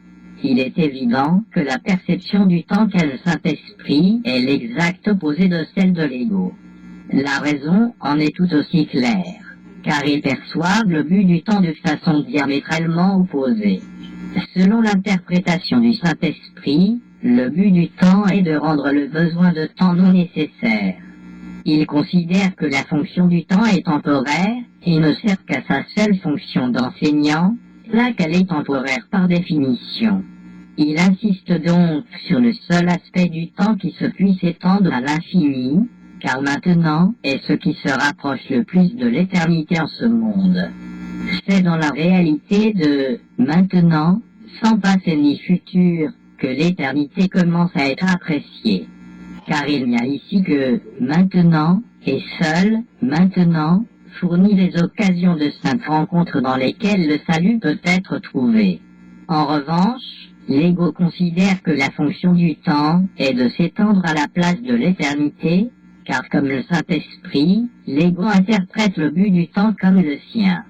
Il est évident que la perception du temps qu'a le Saint-Esprit est l'exact opposé de celle de l'ego. La raison en est tout aussi claire, car il perçoit le but du temps de façon diamétralement opposée. Selon l'interprétation du Saint-Esprit, le but du temps est de rendre le besoin de temps non nécessaire. Il considère que la fonction du temps est temporaire et ne sert qu'à sa seule fonction d'enseignant, là qu'elle est temporaire par définition. Il insiste donc sur le seul aspect du temps qui se puisse étendre à l'infini, car maintenant est ce qui se rapproche le plus de l'éternité en ce monde. C'est dans la réalité de maintenant, sans passé ni futur, que l'éternité commence à être appréciée. Car il n'y a ici que maintenant, et seul maintenant, fournit les occasions de sainte rencontre dans lesquelles le salut peut être trouvé. En revanche, l'ego considère que la fonction du temps est de s'étendre à la place de l'éternité, car comme le Saint-Esprit, l'ego interprète le but du temps comme le sien.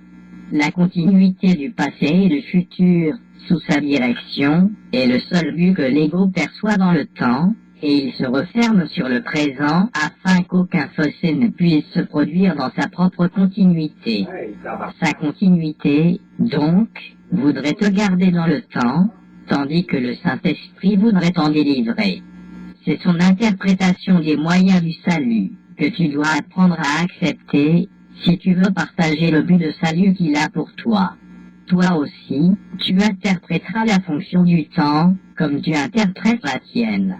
La continuité du passé et du futur sous sa direction est le seul but que l'ego perçoit dans le temps, et il se referme sur le présent afin qu'aucun fossé ne puisse se produire dans sa propre continuité. Sa continuité, donc, voudrait te garder dans le temps, tandis que le Saint-Esprit voudrait t'en délivrer. C'est son interprétation des moyens du salut que tu dois apprendre à accepter si tu veux partager le but de salut qu'il a pour toi. Toi aussi, tu interpréteras la fonction du temps comme tu interprètes la tienne.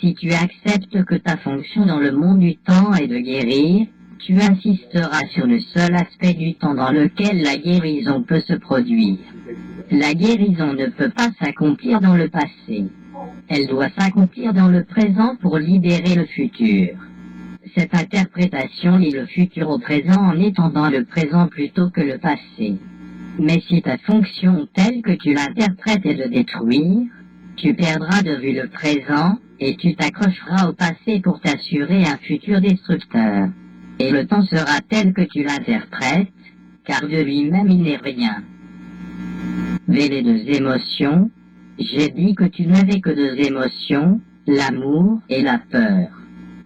Si tu acceptes que ta fonction dans le monde du temps est de guérir, tu insisteras sur le seul aspect du temps dans lequel la guérison peut se produire. La guérison ne peut pas s'accomplir dans le passé. Elle doit s'accomplir dans le présent pour libérer le futur. Cette interprétation lie le futur au présent en étendant le présent plutôt que le passé. Mais si ta fonction telle que tu l'interprètes est de détruire, tu perdras de vue le présent et tu t'accrocheras au passé pour t'assurer un futur destructeur. Et le temps sera tel que tu l'interprètes, car de lui-même il n'est rien. Mais les deux émotions, j'ai dit que tu n'avais que deux émotions, l'amour et la peur.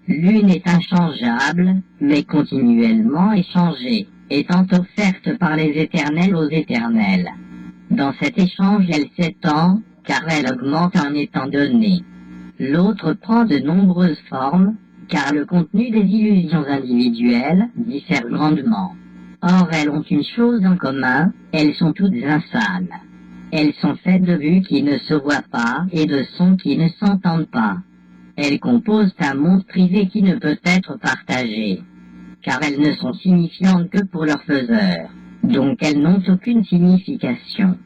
L'une est inchangeable, mais continuellement échangée, étant offerte par les éternels aux éternels. Dans cet échange, elle s'étend, car elle augmente en étant donnée. L'autre prend de nombreuses formes, car le contenu des illusions individuelles diffère grandement. Or, elles ont une chose en commun, elles sont toutes insanes. Elles sont faites de vues qui ne se voient pas et de sons qui ne s'entendent pas. Elles composent un monde privé qui ne peut être partagé, car elles ne sont signifiantes que pour leur faiseur, donc elles n'ont aucune signification.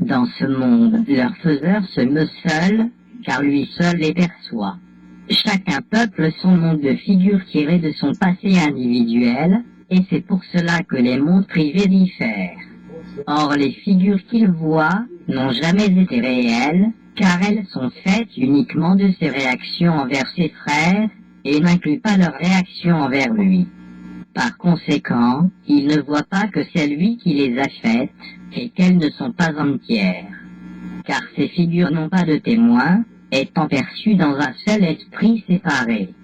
Dans ce monde, leur faiseur se meut seul, car lui seul les perçoit. Chacun peuple son monde de figures tirées de son passé individuel, et c'est pour cela que les mondes privés diffèrent. Or, les figures qu'il voit n'ont jamais été réelles, car elles sont faites uniquement de ses réactions envers ses frères, et n'incluent pas leurs réactions envers lui. Par conséquent, il ne voit pas que c'est lui qui les a faites, et qu'elles ne sont pas entières. Car ces figures n'ont pas de témoin, étant perçues dans un seul esprit séparé.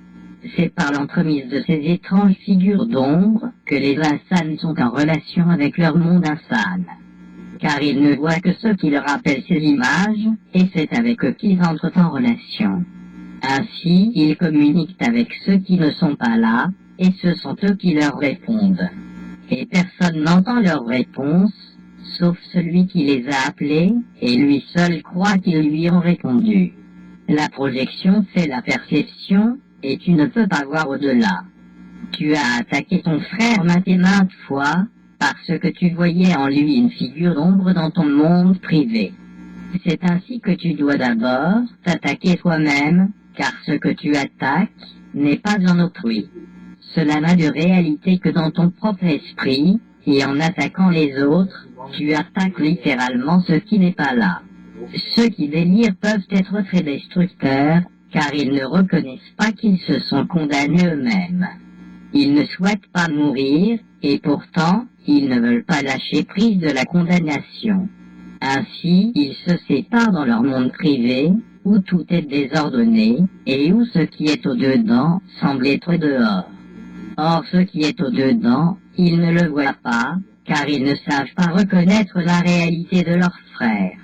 C'est par l'entremise de ces étranges figures d'ombre que les insanes sont en relation avec leur monde insane. Car ils ne voient que ceux qui leur rappellent ces images, et c'est avec eux qu'ils entrent en relation. Ainsi, ils communiquent avec ceux qui ne sont pas là, et ce sont eux qui leur répondent. Et personne n'entend leurs réponses, sauf celui qui les a appelés, et lui seul croit qu'ils lui ont répondu. La projection fait la perception, et tu ne peux pas voir au-delà. Tu as attaqué ton frère maintes et maintes fois, parce que tu voyais en lui une figure d'ombre dans ton monde privé. C'est ainsi que tu dois d'abord t'attaquer toi-même, car ce que tu attaques n'est pas en autrui. Cela n'a de réalité que dans ton propre esprit, et en attaquant les autres, tu attaques littéralement ce qui n'est pas là. Ceux qui délirent peuvent être très destructeurs, car ils ne reconnaissent pas qu'ils se sont condamnés eux-mêmes. Ils ne souhaitent pas mourir, et pourtant, ils ne veulent pas lâcher prise de la condamnation. Ainsi, ils se séparent dans leur monde privé, où tout est désordonné, et où ce qui est au-dedans semble être dehors. Or, ce qui est au-dedans, ils ne le voient pas, car ils ne savent pas reconnaître la réalité de leurs frères.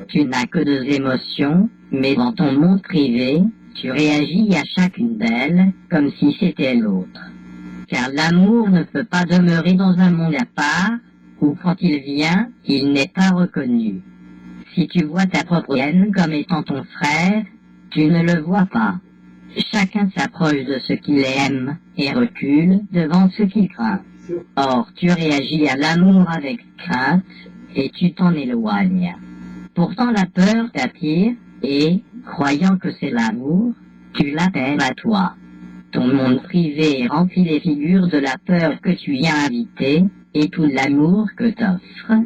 Tu n'as que deux émotions, mais dans ton monde privé, tu réagis à chacune d'elles comme si c'était l'autre. Car l'amour ne peut pas demeurer dans un monde à part, où quand il vient, il n'est pas reconnu. Si tu vois ta propre haine comme étant ton frère, tu ne le vois pas. Chacun s'approche de ce qu'il aime et recule devant ce qu'il craint. Or, tu réagis à l'amour avec crainte et tu t'en éloignes. Pourtant la peur t'attire, Et, croyant que c'est l'amour, tu l'appelles à toi. Ton monde privé est rempli des figures de la peur que tu y as invitée, et tout l'amour que t'offrent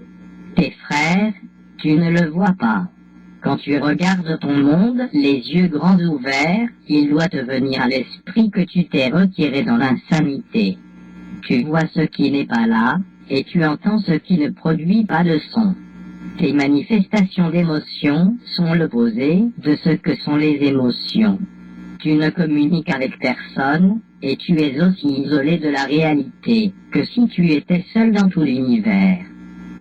tes frères, tu ne le vois pas. Quand tu regardes ton monde, les yeux grands ouverts, il doit te venir à l'esprit que tu t'es retiré dans l'insanité. Tu vois ce qui n'est pas là, et tu entends ce qui ne produit pas de son. Tes manifestations d'émotions sont l'opposé de ce que sont les émotions. Tu ne communiques avec personne, et tu es aussi isolé de la réalité que si tu étais seul dans tout l'univers.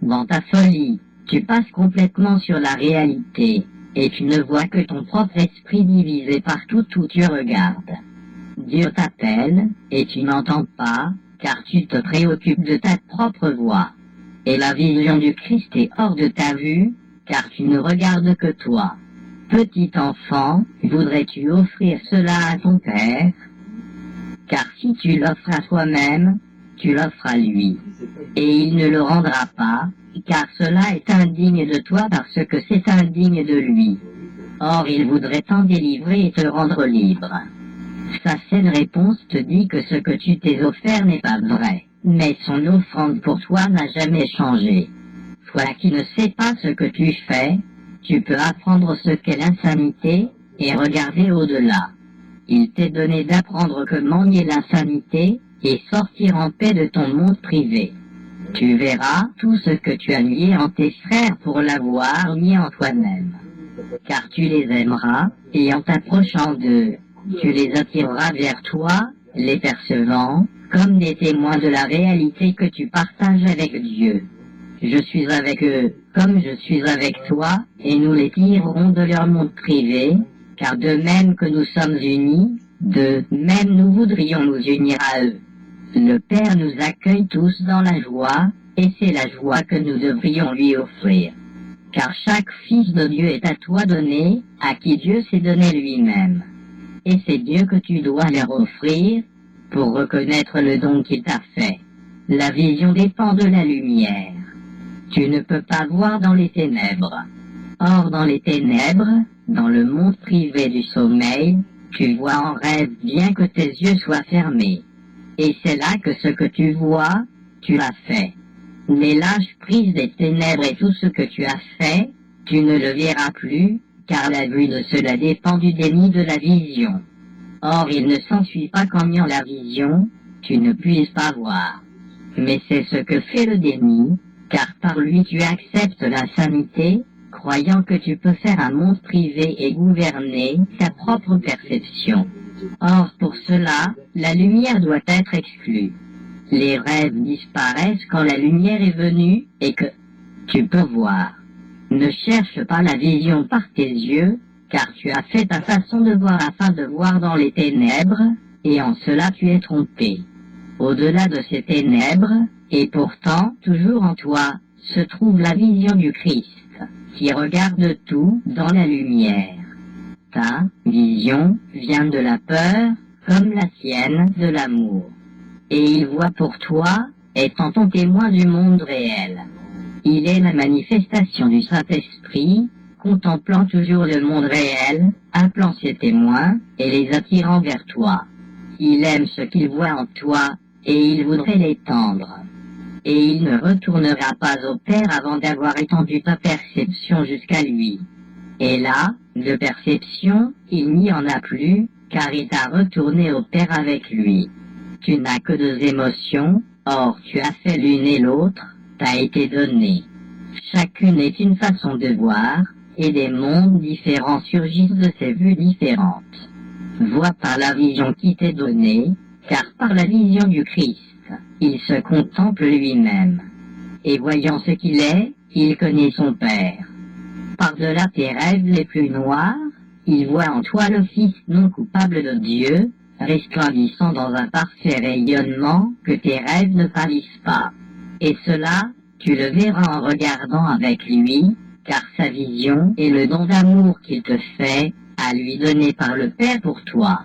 Dans ta folie, tu passes complètement sur la réalité, et tu ne vois que ton propre esprit divisé partout où tu regardes. Dieu t'appelle, et tu n'entends pas, car tu te préoccupes de ta propre voix. Et la vision du Christ est hors de ta vue, car tu ne regardes que toi. Petit enfant, voudrais-tu offrir cela à ton Père? Car si tu l'offres à toi-même, tu l'offres à lui. Et il ne le rendra pas, car cela est indigne de toi parce que c'est indigne de lui. Or il voudrait t'en délivrer et te rendre libre. Sa saine réponse te dit que ce que tu t'es offert n'est pas vrai, mais son offrande pour toi n'a jamais changé. Toi qui ne sais pas ce que tu fais, tu peux apprendre ce qu'est l'insanité et regarder au-delà. Il t'est donné d'apprendre comment nier l'insanité et sortir en paix de ton monde privé. Tu verras tout ce que tu as nié en tes frères pour l'avoir nié en toi-même. Car tu les aimeras, et en t'approchant d'eux, tu les attireras vers toi, les percevant, comme des témoins de la réalité que tu partages avec Dieu. Je suis avec eux, comme je suis avec toi, et nous les tirerons de leur monde privé, car de même que nous sommes unis, de même nous voudrions nous unir à eux. Le Père nous accueille tous dans la joie, et c'est la joie que nous devrions lui offrir. Car chaque fils de Dieu est à toi donné, à qui Dieu s'est donné lui-même. Et c'est Dieu que tu dois leur offrir, pour reconnaître le don qu'il t'a fait. La vision dépend de la lumière. Tu ne peux pas voir dans les ténèbres. Or dans les ténèbres, dans le monde privé du sommeil, tu vois en rêve bien que tes yeux soient fermés. Et c'est là que ce que tu vois, tu l'as fait. Mais lâche prise des ténèbres et tout ce que tu as fait, tu ne le verras plus, car la vue de cela dépend du déni de la vision. Or il ne s'ensuit pas qu'en niant la vision, tu ne puisses pas voir. Mais c'est ce que fait le déni, car par lui tu acceptes l'insanité, croyant que tu peux faire un monde privé et gouverner ta propre perception. Or pour cela, la lumière doit être exclue. Les rêves disparaissent quand la lumière est venue et que tu peux voir. Ne cherche pas la vision par tes yeux, car tu as fait ta façon de voir afin de voir dans les ténèbres, et en cela tu es trompé. Au-delà de ces ténèbres, et pourtant toujours en toi, se trouve la vision du Christ, qui regarde tout dans la lumière. Ta vision vient de la peur, comme la sienne de l'amour. Et il voit pour toi, étant ton témoin du monde réel. Il est la manifestation du Saint-Esprit, contemplant toujours le monde réel, appelant ses témoins et les attirant vers toi. Il aime ce qu'il voit en toi et il voudrait l'étendre. Et il ne retournera pas au Père avant d'avoir étendu ta perception jusqu'à lui. Et là, de perception, il n'y en a plus, car il t'a retourné au Père avec lui. Tu n'as que deux émotions, or tu as fait l'une et l'autre, t'a été donnée. Chacune est une façon de voir, et des mondes différents surgissent de ces vues différentes. Vois par la vision qui t'est donnée, car par la vision du Christ, il se contemple lui-même. Et voyant ce qu'il est, il connaît son Père. Par-delà tes rêves les plus noirs, il voit en toi le Fils non coupable de Dieu, resplendissant dans un parfait rayonnement que tes rêves ne pâlissent pas. Et cela, tu le verras en regardant avec lui, car sa vision est le don d'amour qu'il te fait, à lui donner par le Père pour toi.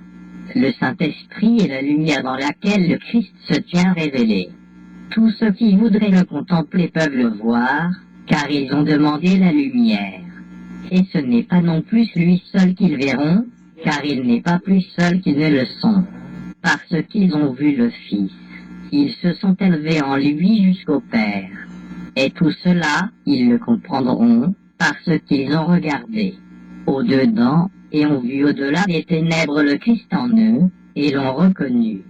Le Saint-Esprit est la lumière dans laquelle le Christ se tient révélé. Tous ceux qui voudraient le contempler peuvent le voir, car ils ont demandé la lumière. Et ce n'est pas non plus lui seul qu'ils verront, car il n'est pas plus seul qu'ils ne le sont. Parce qu'ils ont vu le Fils, ils se sont élevés en lui jusqu'au Père. Et tout cela, ils le comprendront, parce qu'ils ont regardé au-dedans, et ont vu au-delà des ténèbres le Christ en eux, et l'ont reconnu.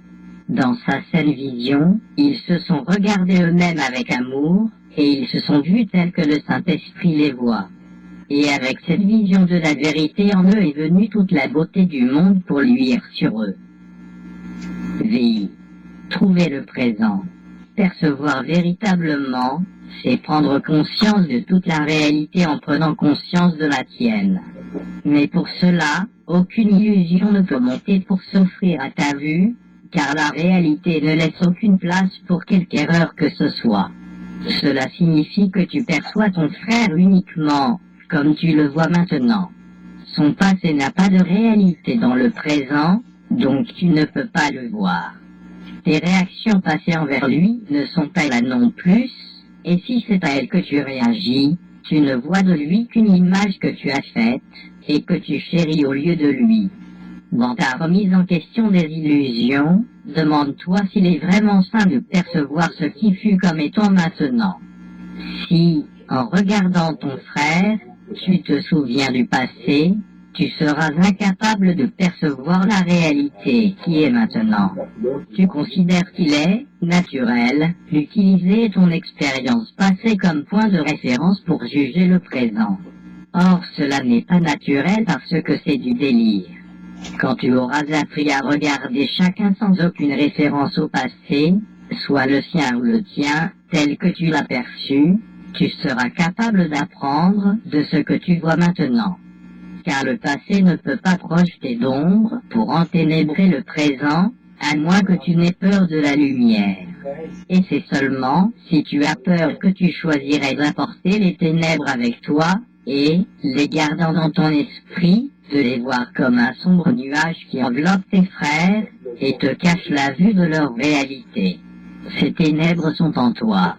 Dans sa saine vision, ils se sont regardés eux-mêmes avec amour, et ils se sont vus tels que le Saint-Esprit les voit. Et avec cette vision de la vérité en eux est venue toute la beauté du monde pour luire sur eux. Vie. Trouver le présent. Percevoir véritablement, c'est prendre conscience de toute la réalité en prenant conscience de la tienne. Mais pour cela, aucune illusion ne peut monter pour s'offrir à ta vue, car la réalité ne laisse aucune place pour quelque erreur que ce soit. Cela signifie que tu perçois ton frère uniquement comme tu le vois maintenant. Son passé n'a pas de réalité dans le présent, donc tu ne peux pas le voir. Tes réactions passées envers lui ne sont pas là non plus, et si c'est à elle que tu réagis, tu ne vois de lui qu'une image que tu as faite, et que tu chéris au lieu de lui. Dans ta remise en question des illusions, demande-toi s'il est vraiment sain de percevoir ce qui fut comme étant maintenant. Si, en regardant ton frère, tu te souviens du passé, tu seras incapable de percevoir la réalité qui est maintenant. Tu considères qu'il est naturel d'utiliser ton expérience passée comme point de référence pour juger le présent. Or, cela n'est pas naturel parce que c'est du délire. Quand tu auras appris à regarder chacun sans aucune référence au passé, soit le sien ou le tien, tel que tu l'as perçu, tu seras capable d'apprendre de ce que tu vois maintenant. Car le passé ne peut pas projeter d'ombre pour enténébrer le présent, à moins que tu n'aies peur de la lumière. Et c'est seulement si tu as peur que tu choisirais d'apporter les ténèbres avec toi, et, les gardant dans ton esprit, de les voir comme un sombre nuage qui enveloppe tes frères, et te cache la vue de leur réalité. Ces ténèbres sont en toi.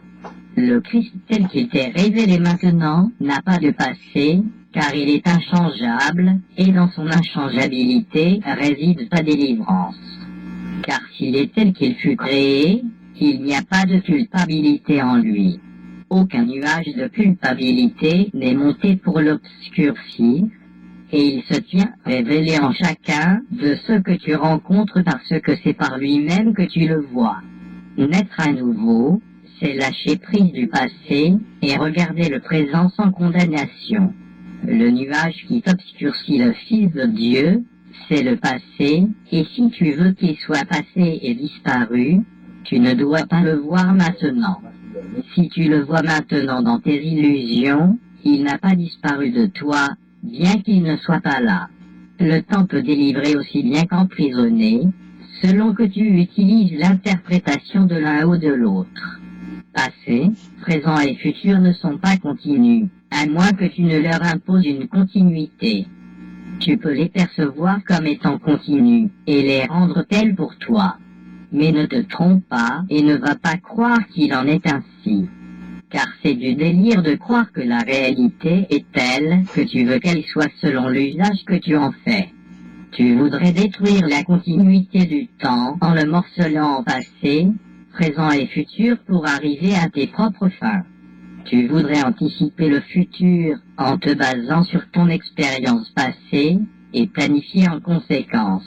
Le Christ tel qu'il t'est révélé maintenant n'a pas de passé, car il est inchangeable, et dans son inchangeabilité réside sa délivrance. Car s'il est tel qu'il fut créé, il n'y a pas de culpabilité en lui. Aucun nuage de culpabilité n'est monté pour l'obscurcir, et il se tient révélé en chacun de ce que tu rencontres parce que c'est par lui-même que tu le vois. Naître à nouveau, c'est lâcher prise du passé et regarder le présent sans condamnation. Le nuage qui t'obscurcit le Fils de Dieu, c'est le passé, et si tu veux qu'il soit passé et disparu, tu ne dois pas le voir maintenant. Si tu le vois maintenant dans tes illusions, il n'a pas disparu de toi, bien qu'il ne soit pas là. Le temps peut délivrer aussi bien qu'emprisonner, selon que tu utilises l'interprétation de l'un ou de l'autre. Passé, présent et futur ne sont pas continus, à moins que tu ne leur imposes une continuité. Tu peux les percevoir comme étant continus, et les rendre tels pour toi. Mais ne te trompe pas, et ne va pas croire qu'il en est ainsi. Car c'est du délire de croire que la réalité est telle que tu veux qu'elle soit selon l'usage que tu en fais. Tu voudrais détruire la continuité du temps en le morcelant en passé, présent et futur pour arriver à tes propres fins. Tu voudrais anticiper le futur en te basant sur ton expérience passée et planifier en conséquence.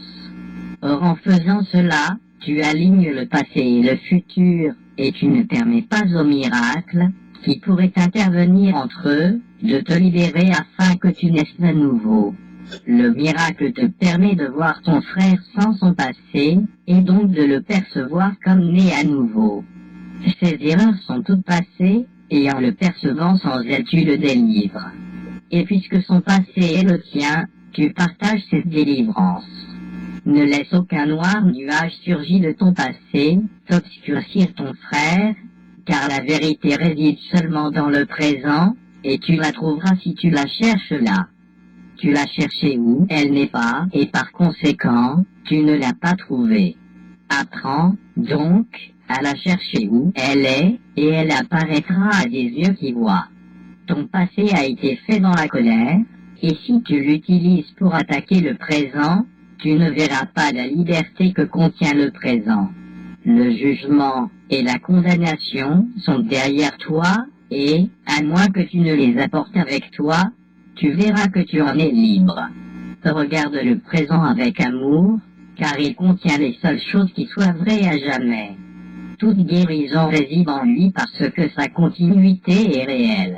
Or en faisant cela, tu alignes le passé et le futur et tu ne permets pas au miracle qui pourrait intervenir entre eux de te libérer afin que tu naisses à nouveau. Le miracle te permet de voir ton frère sans son passé et donc de le percevoir comme né à nouveau. Ces erreurs sont toutes passées et en le percevant sans elle tu le délivres. Et puisque son passé est le tien, tu partages cette délivrance. Ne laisse aucun noir nuage surgir de ton passé, t'obscurcir ton frère, car la vérité réside seulement dans le présent, et tu la trouveras si tu la cherches là. Tu l'as cherchée où elle n'est pas, et par conséquent, tu ne l'as pas trouvée. Apprends, donc, à la chercher où elle est, et elle apparaîtra à des yeux qui voient. Ton passé a été fait dans la colère, Et si tu l'utilises pour attaquer le présent, tu ne verras pas la liberté que contient le présent. Le jugement et la condamnation sont derrière toi et, à moins que tu ne les apportes avec toi, tu verras que tu en es libre. Regarde le présent avec amour, car il contient les seules choses qui soient vraies à jamais. Toute guérison réside en lui parce que sa continuité est réelle.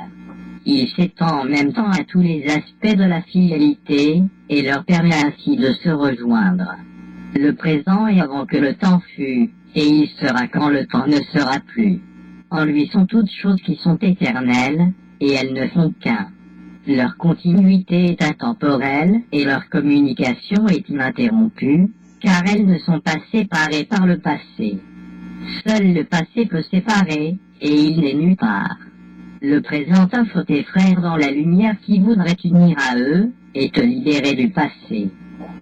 Il s'étend en même temps à tous les aspects de la fidélité et leur permet ainsi de se rejoindre. Le présent est avant que le temps fût, et il sera quand le temps ne sera plus. En lui sont toutes choses qui sont éternelles, et elles ne font qu'un. Leur continuité est intemporelle, et leur communication est ininterrompue, car elles ne sont pas séparées par le passé. Seul le passé peut séparer, et il n'est nulle part. Le présent offre tes frères dans la lumière qui voudraient t'unir à eux, et te libérer du passé.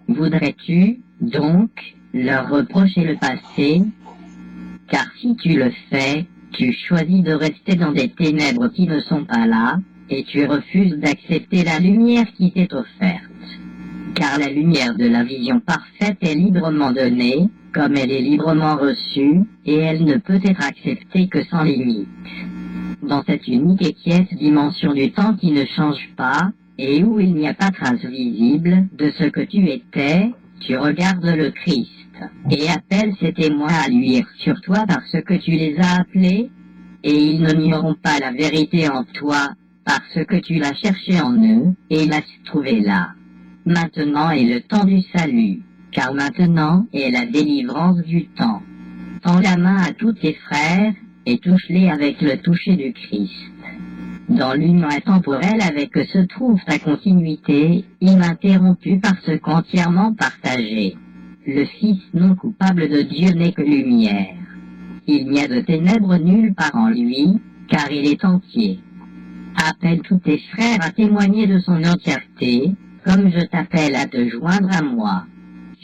Voudrais-tu, donc, leur reprocher le passé? Car si tu le fais, tu choisis de rester dans des ténèbres qui ne sont pas là, et tu refuses d'accepter la lumière qui t'est offerte. Car la lumière de la vision parfaite est librement donnée, comme elle est librement reçue, et elle ne peut être acceptée que sans limite. Dans cette unique et quiète dimension du temps qui ne change pas, et où il n'y a pas trace visible de ce que tu étais, tu regardes le Christ, et appelles ses témoins à luire sur toi parce que tu les as appelés, et ils ne nieront pas la vérité en toi, parce que tu l'as cherché en eux, et l'as trouvé là. Maintenant est le temps du salut, car maintenant est la délivrance du temps. Tends la main à tous tes frères, et touche-les avec le toucher du Christ. Dans l'union intemporelle avec que se trouve ta continuité, ininterrompue parce qu'entièrement partagée. Le Fils non coupable de Dieu n'est que lumière. Il n'y a de ténèbres nulle part en lui, car il est entier. Appelle tous tes frères à témoigner de son entièreté, comme je t'appelle à te joindre à moi.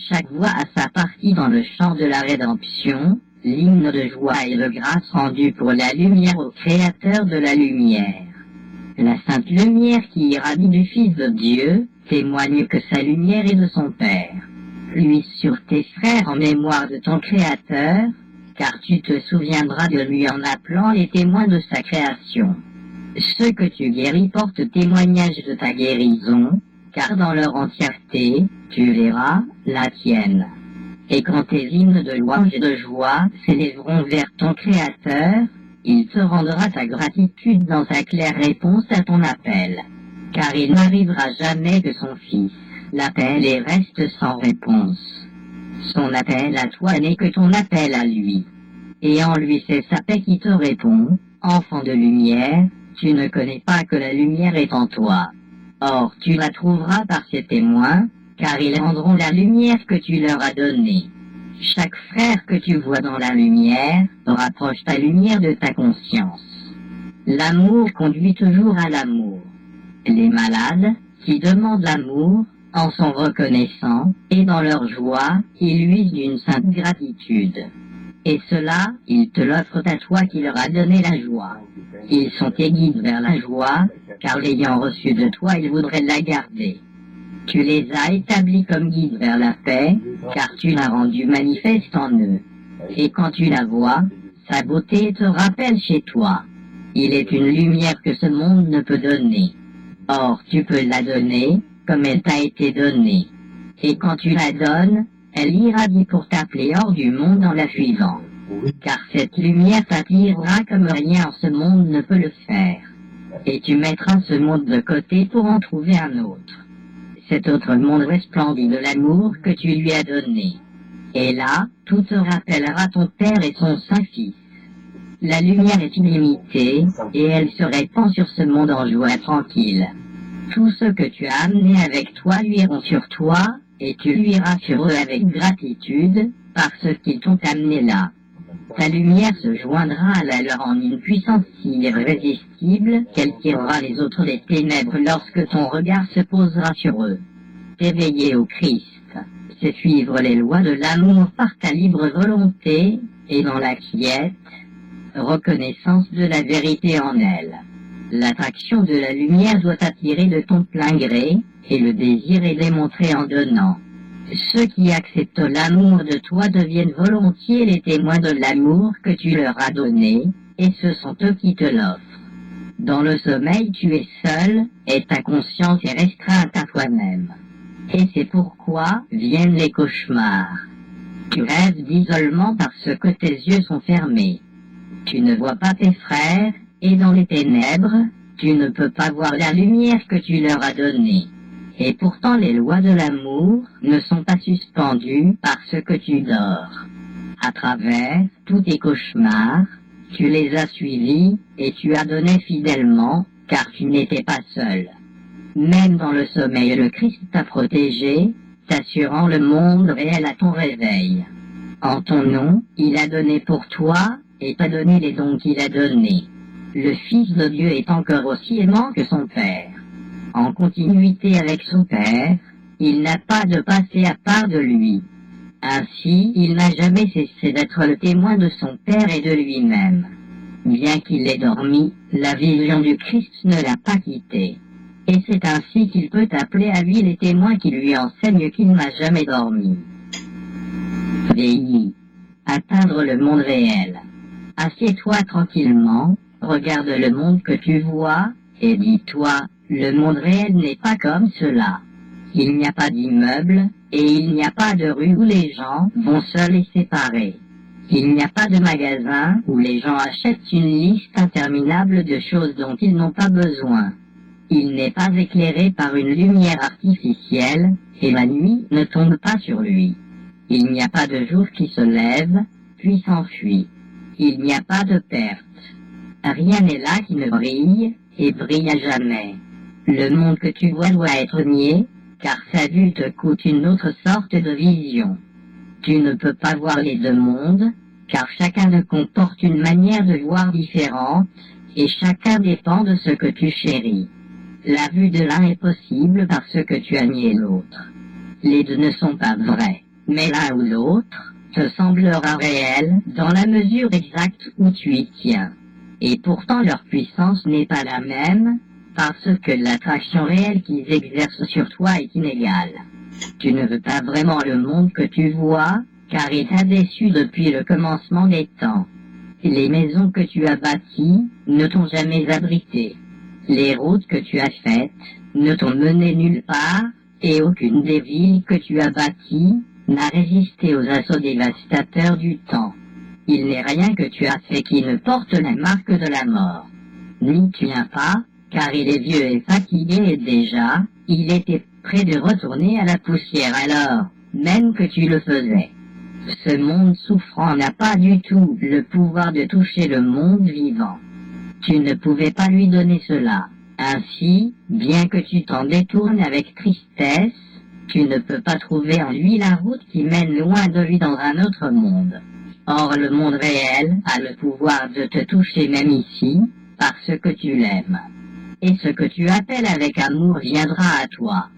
Chaque voix a sa partie dans le chant de la rédemption, l'hymne de joie et de grâce rendu pour la lumière au Créateur de la lumière. La sainte lumière qui irradie du Fils de Dieu témoigne que sa lumière est de son Père. Lui sur tes frères en mémoire de ton Créateur, car tu te souviendras de lui en appelant les témoins de sa création. Ceux que tu guéris portent témoignage de ta guérison, car dans leur entièreté, tu verras la tienne. Et quand tes hymnes de louange et de joie s'élèveront vers ton Créateur, il te rendra ta gratitude dans sa claire réponse à ton appel. Car il n'arrivera jamais que son Fils l'appelle et reste sans réponse. Son appel à toi n'est que ton appel à lui. Et en lui c'est sa paix qui te répond, enfant de lumière, tu ne connais pas que la lumière est en toi. Or tu la trouveras par ses témoins, car ils rendront la lumière que tu leur as donnée. Chaque frère que tu vois dans la lumière rapproche ta lumière de ta conscience. L'amour conduit toujours à l'amour. Les malades, qui demandent l'amour, en sont reconnaissants, et dans leur joie, ils luisent d'une sainte gratitude. Et cela, ils te l'offrent à toi qui leur as donné la joie. Ils sont tes guides vers la joie, car l'ayant reçue de toi, ils voudraient la garder. Tu les as établis comme guides vers la paix, car tu l'as rendue manifeste en eux. Et quand tu la vois, sa beauté te rappelle chez toi. Il est une lumière que ce monde ne peut donner. Or, tu peux la donner, comme elle t'a été donnée. Et quand tu la donnes, elle irradie pour t'appeler hors du monde en la suivant. Car cette lumière t'attirera comme rien en ce monde ne peut le faire. Et tu mettras ce monde de côté pour en trouver un autre. Cet autre monde resplendit de l'amour que tu lui as donné. Et là, tout te rappellera ton Père et son Saint-Fils. La lumière est illimitée, et elle se répand sur ce monde en joie tranquille. Tous ceux que tu as amenés avec toi luiront sur toi, et tu luiras sur eux avec gratitude, parce qu'ils t'ont amené là. Ta lumière se joindra à la leur en une puissance si irrésistible qu'elle tirera les autres des ténèbres lorsque ton regard se posera sur eux. T'éveiller au Christ, c'est suivre les lois de l'amour par ta libre volonté et dans la quiète, reconnaissance de la vérité en elle. L'attraction de la lumière doit attirer de ton plein gré, et le désir est démontré en donnant. Ceux qui acceptent l'amour de toi deviennent volontiers les témoins de l'amour que tu leur as donné, et ce sont eux qui te l'offrent. Dans le sommeil, tu es seul, et ta conscience est restreinte à toi-même. Et c'est pourquoi viennent les cauchemars. Tu rêves d'isolement parce que tes yeux sont fermés. Tu ne vois pas tes frères, et dans les ténèbres, tu ne peux pas voir la lumière que tu leur as donnée. Et pourtant les lois de l'amour ne sont pas suspendues parce que tu dors. À travers tous tes cauchemars, tu les as suivis et tu as donné fidèlement, car tu n'étais pas seul. Même dans le sommeil, le Christ t'a protégé, t'assurant le monde réel à ton réveil. En ton nom, il a donné pour toi, et t'a donné les dons qu'il a donnés. Le Fils de Dieu est encore aussi aimant que son Père. En continuité avec son Père, il n'a pas de passé à part de lui. Ainsi, il n'a jamais cessé d'être le témoin de son Père et de lui-même. Bien qu'il ait dormi, la vision du Christ ne l'a pas quitté. Et c'est ainsi qu'il peut appeler à lui les témoins qui lui enseignent qu'il n'a jamais dormi. Veillez, atteindre le monde réel. Assieds-toi tranquillement, regarde le monde que tu vois, et dis-toi, le monde réel n'est pas comme cela. Il n'y a pas d'immeuble, et il n'y a pas de rue où les gens vont seuls et séparés. Il n'y a pas de magasin où les gens achètent une liste interminable de choses dont ils n'ont pas besoin. Il n'est pas éclairé par une lumière artificielle, et la nuit ne tombe pas sur lui. Il n'y a pas de jour qui se lève, puis s'enfuit. Il n'y a pas de perte. Rien n'est là qui ne brille, et brille à jamais. Le monde que tu vois doit être nié, car sa vue te coûte une autre sorte de vision. Tu ne peux pas voir les deux mondes, car chacun ne comporte une manière de voir différente, et chacun dépend de ce que tu chéris. La vue de l'un est possible parce que tu as nié l'autre. Les deux ne sont pas vrais, mais l'un ou l'autre te semblera réel dans la mesure exacte où tu y tiens. Et pourtant leur puissance n'est pas la même, parce que l'attraction réelle qu'ils exercent sur toi est inégale. Tu ne veux pas vraiment le monde que tu vois, car il t'a déçu depuis le commencement des temps. Les maisons que tu as bâties ne t'ont jamais abrité. Les routes que tu as faites ne t'ont mené nulle part, et aucune des villes que tu as bâties n'a résisté aux assauts dévastateurs du temps. Il n'est rien que tu as fait qui ne porte la marque de la mort. N'y tiens pas, car il est vieux et fatigué et déjà, il était près de retourner à la poussière alors, même que tu le faisais. Ce monde souffrant n'a pas du tout le pouvoir de toucher le monde vivant. Tu ne pouvais pas lui donner cela. Ainsi, bien que tu t'en détournes avec tristesse, tu ne peux pas trouver en lui la route qui mène loin de lui dans un autre monde. Or, le monde réel a le pouvoir de te toucher même ici, parce que tu l'aimes. Et ce que tu appelles avec amour viendra à toi.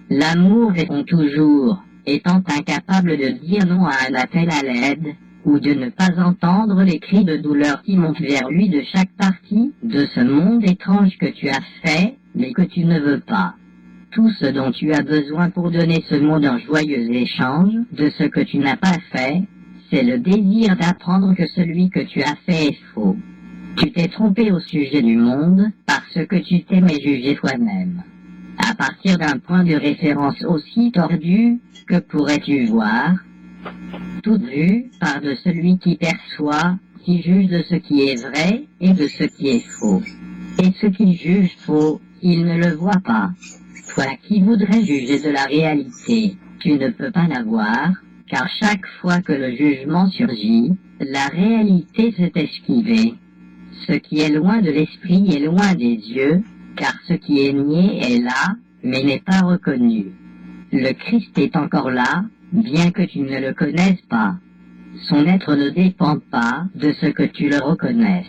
L'amour répond toujours, étant incapable de dire non à un appel à l'aide, ou de ne pas entendre les cris de douleur qui montent vers lui de chaque partie de ce monde étrange que tu as fait, mais que tu ne veux pas. Tout ce dont tu as besoin pour donner ce monde en joyeux échange de ce que tu n'as pas fait, c'est le désir d'apprendre que celui que tu as fait est faux. Tu t'es trompé au sujet du monde parce que tu t'aimais juger toi-même. À partir d'un point de référence aussi tordu, que pourrais-tu voir? Toute vue part de celui qui perçoit, qui juge de ce qui est vrai et de ce qui est faux. Et ce qui juge faux, il ne le voit pas. Toi qui voudrais juger de la réalité, tu ne peux pas la voir, car chaque fois que le jugement surgit, la réalité s'est esquivée. Ce qui est loin de l'esprit est loin des yeux, car ce qui est nié est là, mais n'est pas reconnu. Le Christ est encore là, bien que tu ne le connaisses pas. Son être ne dépend pas de ce que tu le reconnaisses.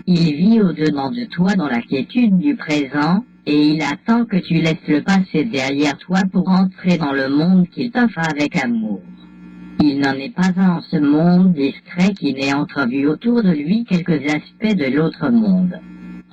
Il vit au-dedans de toi dans la quiétude du présent, et il attend que tu laisses le passé derrière toi pour entrer dans le monde qu'il t'offre avec amour. Il n'en est pas un en ce monde discret qui n'ait entrevu autour de lui quelques aspects de l'autre monde.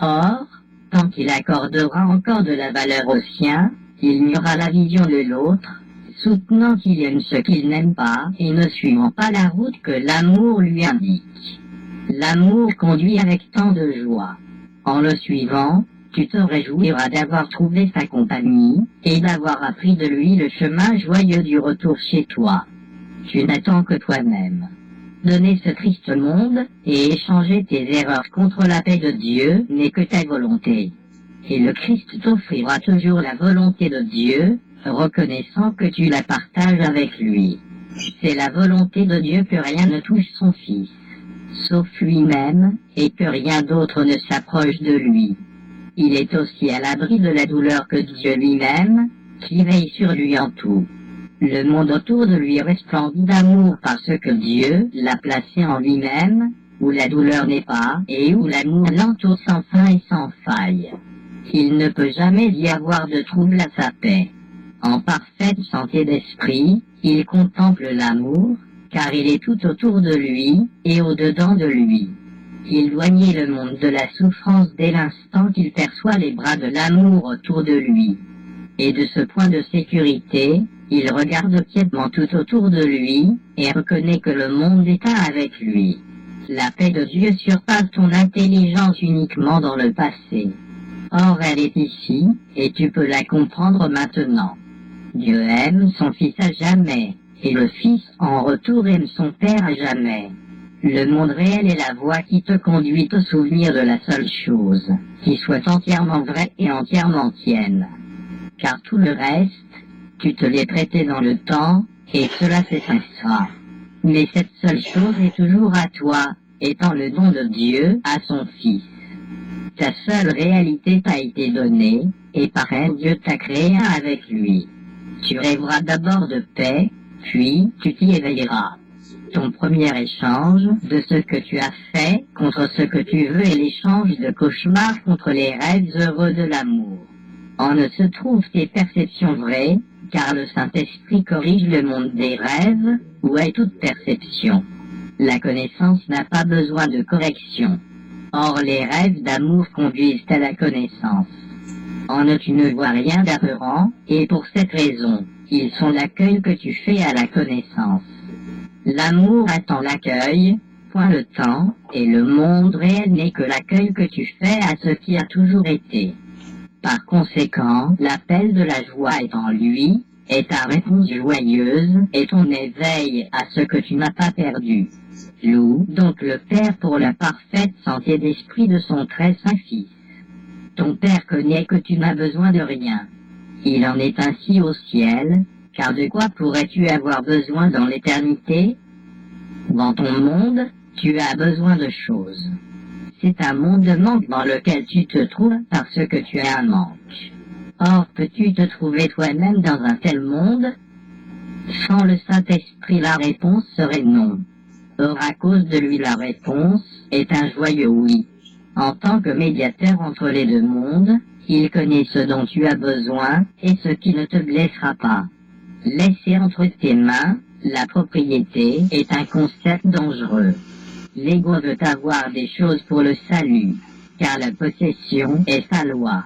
Or, Tant qu'il accordera encore de la valeur au sien, il n'y aura la vision de l'autre, soutenant qu'il aime ce qu'il n'aime pas et ne suivant pas la route que l'amour lui indique. L'amour conduit avec tant de joie. En le suivant, tu te réjouiras d'avoir trouvé sa compagnie et d'avoir appris de lui le chemin joyeux du retour chez toi. Tu n'attends que toi-même. Donner ce triste monde et échanger tes erreurs contre la paix de Dieu n'est que ta volonté. Et le Christ t'offrira toujours la volonté de Dieu, reconnaissant que tu la partages avec lui. C'est la volonté de Dieu que rien ne touche son Fils, sauf lui-même, et que rien d'autre ne s'approche de lui. Il est aussi à l'abri de la douleur que Dieu lui-même, qui veille sur lui en tout. Le monde autour de lui resplendit d'amour parce que Dieu l'a placé en lui-même, où la douleur n'est pas, et où l'amour l'entoure sans fin et sans faille. Il ne peut jamais y avoir de trouble à sa paix. En parfaite santé d'esprit, il contemple l'amour, car il est tout autour de lui, et au-dedans de lui. Il doit nier le monde de la souffrance dès l'instant qu'il perçoit les bras de l'amour autour de lui. Et de ce point de sécurité, il regarde quiètement tout autour de lui, et reconnaît que le monde est un avec lui. La paix de Dieu surpasse ton intelligence uniquement dans le passé. Or elle est ici, et tu peux la comprendre maintenant. Dieu aime son Fils à jamais, et le Fils en retour aime son Père à jamais. Le monde réel est la voie qui te conduit au souvenir de la seule chose, qui soit entièrement vraie et entièrement tienne. Car tout le reste, tu te l'es prêté dans le temps, et cela s'effacera. Mais cette seule chose est toujours à toi, étant le don de Dieu à son Fils. Ta seule réalité t'a été donnée, et par elle Dieu t'a créé un avec lui. Tu rêveras d'abord de paix, puis tu t'y éveilleras. Ton premier échange de ce que tu as fait contre ce que tu veux est l'échange de cauchemars contre les rêves heureux de l'amour. En ne se trouvent tes perceptions vraies, car le Saint-Esprit corrige le monde des rêves, où est toute perception. La connaissance n'a pas besoin de correction. Or les rêves d'amour conduisent à la connaissance. En eux tu ne vois rien d'apparent, et pour cette raison, ils sont l'accueil que tu fais à la connaissance. L'amour attend l'accueil, point le temps, et le monde réel n'est que l'accueil que tu fais à ce qui a toujours été. Par conséquent, l'appel de la joie est en lui, est ta réponse joyeuse, et ton éveil à ce que tu n'as pas perdu. Loue donc le Père pour la parfaite santé d'esprit de son très saint Fils. Ton Père connaît que tu n'as besoin de rien. Il en est ainsi au ciel, car de quoi pourrais-tu avoir besoin dans l'éternité? Dans ton monde, tu as besoin de choses. C'est un monde de manque dans lequel tu te trouves parce que tu as un manque. Or, peux-tu te trouver toi-même dans un tel monde? Sans le Saint-Esprit, la réponse serait non. Or, à cause de lui, la réponse est un joyeux oui. En tant que médiateur entre les deux mondes, il connaît ce dont tu as besoin et ce qui ne te blessera pas. Laisser entre tes mains la propriété est un concept dangereux. L'ego veut avoir des choses pour le salut, car la possession est sa loi.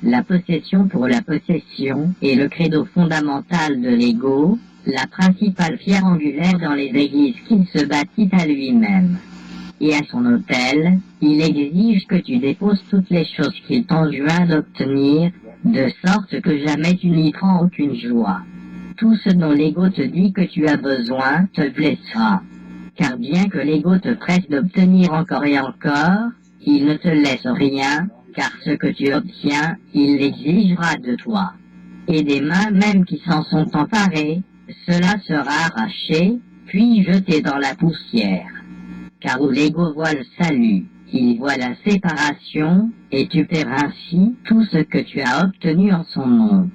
La possession pour la possession est le credo fondamental de l'ego, la principale pierre angulaire dans les églises qu'il se bâtit à lui-même. Et à son autel, il exige que tu déposes toutes les choses qu'il t'enjoint d'obtenir, de sorte que jamais tu n'y prends aucune joie. Tout ce dont l'ego te dit que tu as besoin te blessera. Car bien que l'ego te presse d'obtenir encore et encore, il ne te laisse rien, car ce que tu obtiens, il l'exigera de toi. Et des mains même qui s'en sont emparées, cela sera arraché, puis jeté dans la poussière. Car où l'ego voit le salut, il voit la séparation, et tu perds ainsi tout ce que tu as obtenu en son nom.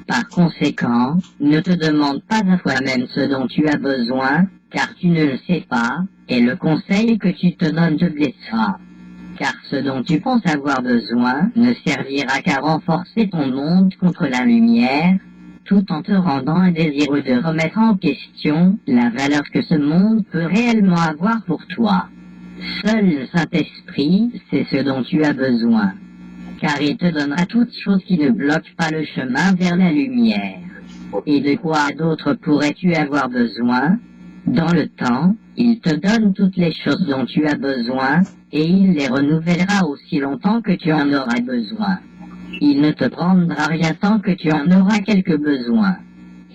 Par conséquent, ne te demande pas à toi-même ce dont tu as besoin, car tu ne le sais pas, et le conseil que tu te donnes te blessera. Car ce dont tu penses avoir besoin ne servira qu'à renforcer ton monde contre la lumière, tout en te rendant indésireux de remettre en question la valeur que ce monde peut réellement avoir pour toi. Seul le Saint-Esprit sait ce dont tu as besoin. car il te donnera toutes choses qui ne bloquent pas le chemin vers la lumière. Et de quoi d'autre pourrais-tu avoir besoin? Dans le temps, il te donne toutes les choses dont tu as besoin, et il les renouvellera aussi longtemps que tu en auras besoin. Il ne te prendra rien tant que tu en auras quelque besoin.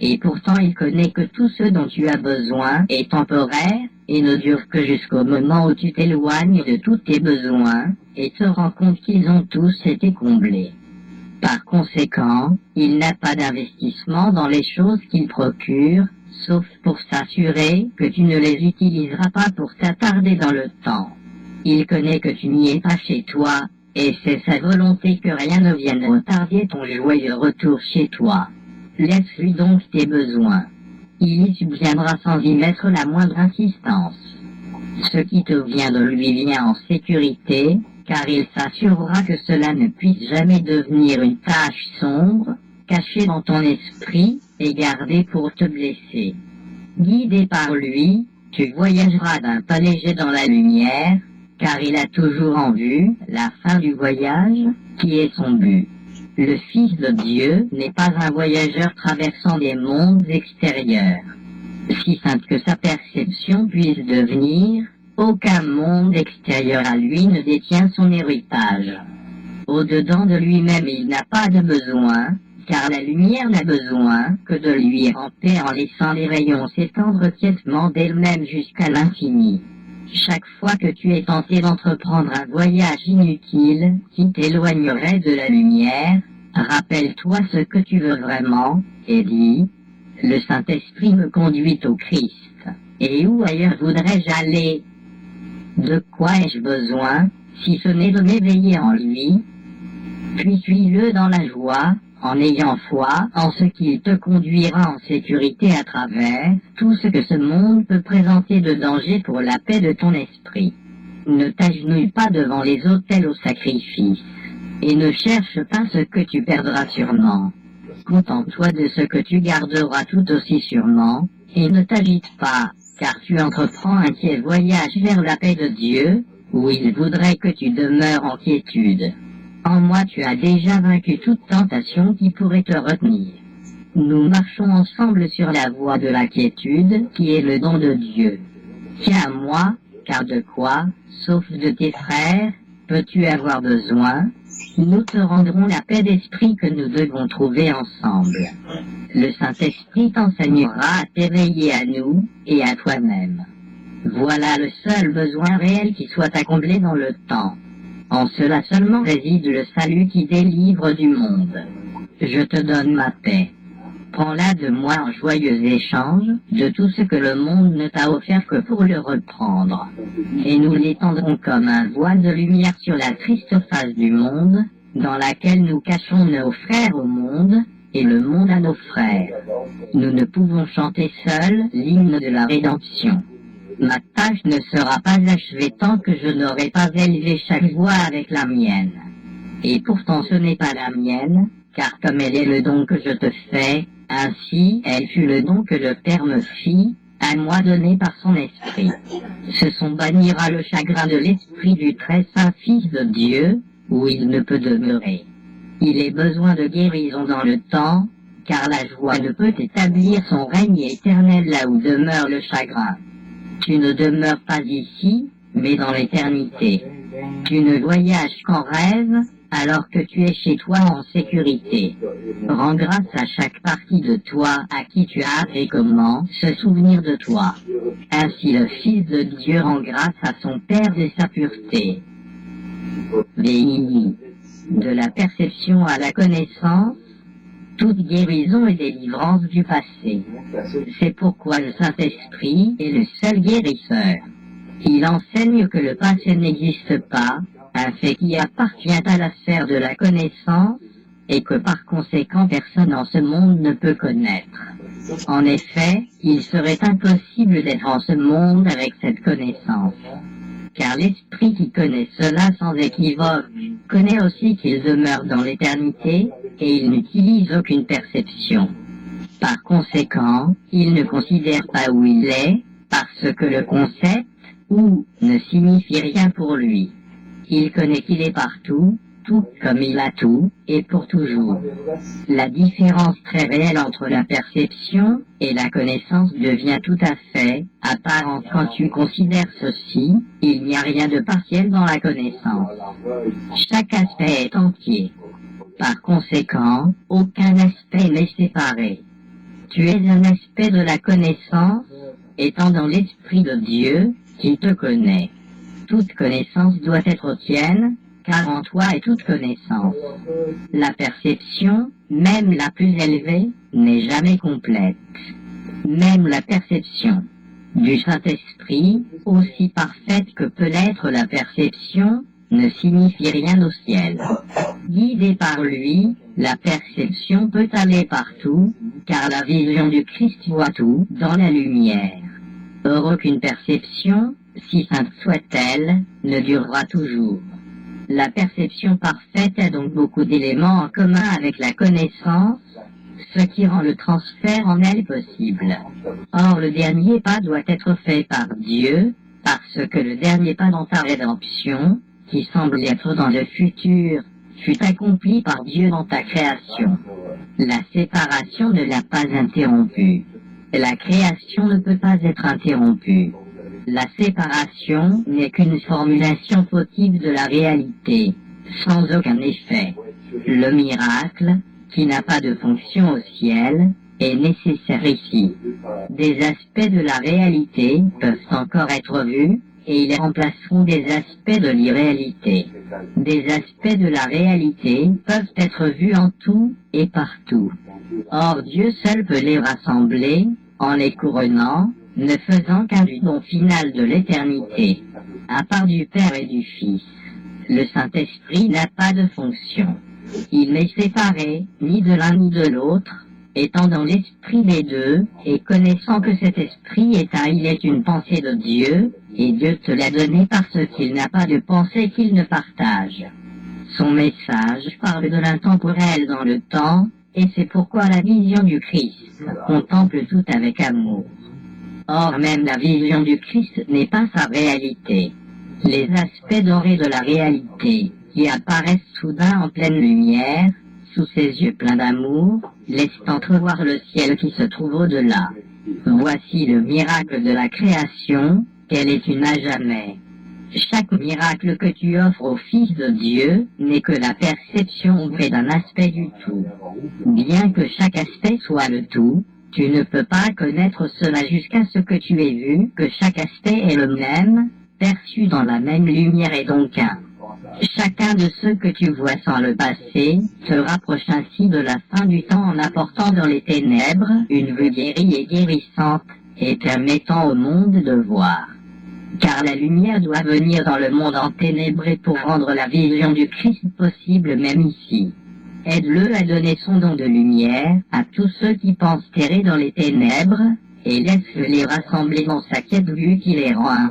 Et pourtant il connaît que tout ce dont tu as besoin est temporaire, et ne dure que jusqu'au moment où tu t'éloignes de tous tes besoins, et te rends compte qu'ils ont tous été comblés. Par conséquent, il n'a pas d'investissement dans les choses qu'il procure, sauf pour s'assurer que tu ne les utiliseras pas pour t'attarder dans le temps. Il connaît que tu n'y es pas chez toi, et c'est sa volonté que rien ne vienne retarder ton joyeux retour chez toi. Laisse-lui donc tes besoins. Il y subviendra sans y mettre la moindre insistance. Ce qui te vient de lui vient en sécurité, car il s'assurera que cela ne puisse jamais devenir une tache sombre, cachée dans ton esprit, et gardée pour te blesser. Guidé par lui, tu voyageras d'un pas léger dans la lumière, car il a toujours en vue la fin du voyage, qui est son but. Le Fils de Dieu n'est pas un voyageur traversant des mondes extérieurs. Si simple que sa perception puisse devenir, aucun monde extérieur à lui ne détient son héritage. Au-dedans de lui-même il n'a pas de besoin, car la lumière n'a besoin que de lui ramper en laissant les rayons s'étendre tièdement d'elle-même jusqu'à l'infini. Chaque fois que tu es tenté d'entreprendre un voyage inutile qui t'éloignerait de la lumière, rappelle-toi ce que tu veux vraiment, et dis, le Saint-Esprit me conduit au Christ. Et où ailleurs voudrais-je aller? De quoi ai-je besoin, si ce n'est de m'éveiller en lui? Puis suis-le dans la joie, en ayant foi en ce qu'il te conduira en sécurité à travers tout ce que ce monde peut présenter de danger pour la paix de ton esprit. Ne t'agenouille pas devant les autels au sacrifice, et ne cherche pas ce que tu perdras sûrement. Contente-toi de ce que tu garderas tout aussi sûrement, et ne t'agite pas, car tu entreprends un tiers voyage vers la paix de Dieu, où il voudrait que tu demeures en quiétude. En moi tu as déjà vaincu toute tentation qui pourrait te retenir. Nous marchons ensemble sur la voie de la quiétude, qui est le don de Dieu. Tiens à moi, car de quoi, sauf de tes frères, peux-tu avoir besoin? Nous te rendrons la paix d'esprit que nous devons trouver ensemble. Le Saint-Esprit t'enseignera à t'éveiller à nous et à toi-même. Voilà le seul besoin réel qui soit à combler dans le temps. En cela seulement réside le salut qui délivre du monde. Je te donne ma paix. Prends-la de moi en joyeux échange de tout ce que le monde ne t'a offert que pour le reprendre. Et nous l'étendrons comme un voile de lumière sur la triste face du monde, dans laquelle nous cachons nos frères au monde, et le monde à nos frères. Nous ne pouvons chanter seuls l'hymne de la rédemption. Ma tâche ne sera pas achevée tant que je n'aurai pas élevé chaque voix avec la mienne. Et pourtant ce n'est pas la mienne, car comme elle est le don que je te fais, ainsi elle fut le don que le Père me fit, à moi donné par son esprit. Ce son bannira le chagrin de l'esprit du très saint Fils de Dieu, où il ne peut demeurer. Il est besoin de guérison dans le temps, car la joie ne peut établir son règne éternel là où demeure le chagrin. Tu ne demeures pas ici, mais dans l'éternité. Tu ne voyages qu'en rêve, alors que tu es chez toi en sécurité. Rends grâce à chaque partie de toi à qui tu as et comment se souvenir de toi. Ainsi le Fils de Dieu rend grâce à son Père de sa pureté. Béni, de la perception à la connaissance, toute guérison et délivrance du passé. C'est pourquoi le Saint-Esprit est le seul guérisseur. Il enseigne que le passé n'existe pas, un fait qui appartient à la sphère de la connaissance, et que par conséquent personne en ce monde ne peut connaître. En effet, il serait impossible d'être en ce monde avec cette connaissance. Car l'esprit qui connaît cela sans équivoque connaît aussi qu'il demeure dans l'éternité et il n'utilise aucune perception. Par conséquent, il ne considère pas où il est parce que le concept « où » ne signifie rien pour lui. Il connaît qu'il est partout tout comme il a tout, et pour toujours. La différence très réelle entre la perception et la connaissance devient tout à fait apparente quand tu considères ceci, il n'y a rien de partiel dans la connaissance. Chaque aspect est entier. Par conséquent, aucun aspect n'est séparé. Tu es un aspect de la connaissance, étant dans l'esprit de Dieu, qui te connaît. Toute connaissance doit être tienne, car en toi est toute connaissance. La perception, même la plus élevée, n'est jamais complète. Même la perception du Saint-Esprit, aussi parfaite que peut l'être la perception, ne signifie rien au ciel. Guidée par lui, la perception peut aller partout, car la vision du Christ voit tout dans la lumière. Or aucune perception, si sainte soit-elle, ne durera toujours. La perception parfaite a donc beaucoup d'éléments en commun avec la connaissance, ce qui rend le transfert en elle possible. Or le dernier pas doit être fait par Dieu, parce que le dernier pas dans ta rédemption, qui semble être dans le futur, fut accompli par Dieu dans ta création. La séparation ne l'a pas interrompue. La création ne peut pas être interrompue. La séparation n'est qu'une formulation fautive de la réalité, sans aucun effet. Le miracle, qui n'a pas de fonction au ciel, est nécessaire ici. Des aspects de la réalité peuvent encore être vus, et ils remplaceront des aspects de l'irréalité. Des aspects de la réalité peuvent être vus en tout et partout. Or Dieu seul peut les rassembler, en les couronnant, ne faisant qu'un du don final de l'éternité. À part du Père et du Fils, le Saint-Esprit n'a pas de fonction. Il n'est séparé, ni de l'un ni de l'autre, étant dans l'esprit des deux, et connaissant que cet esprit il est une pensée de Dieu, et Dieu te l'a donné parce qu'il n'a pas de pensée qu'il ne partage. Son message parle de l'intemporel dans le temps, et c'est pourquoi la vision du Christ contemple tout avec amour. Or même la vision du Christ n'est pas sa réalité. Les aspects dorés de la réalité, qui apparaissent soudain en pleine lumière, sous ses yeux pleins d'amour, laissent entrevoir le ciel qui se trouve au-delà. Voici le miracle de la création, qu'elle est une à jamais. Chaque miracle que tu offres au Fils de Dieu n'est que la perception vraie d'un aspect du tout. Bien que chaque aspect soit le tout, tu ne peux pas connaître cela jusqu'à ce que tu aies vu que chaque aspect est le même, perçu dans la même lumière et donc un. Chacun de ceux que tu vois sans le passé se rapproche ainsi de la fin du temps en apportant dans les ténèbres une vue guérie et guérissante, et permettant au monde de voir. Car la lumière doit venir dans le monde enténébré pour rendre la vision du Christ possible même ici. Aide-le à donner son don de lumière à tous ceux qui pensent errer dans les ténèbres, et laisse-le les rassembler dans sa quête vue qui les rend un.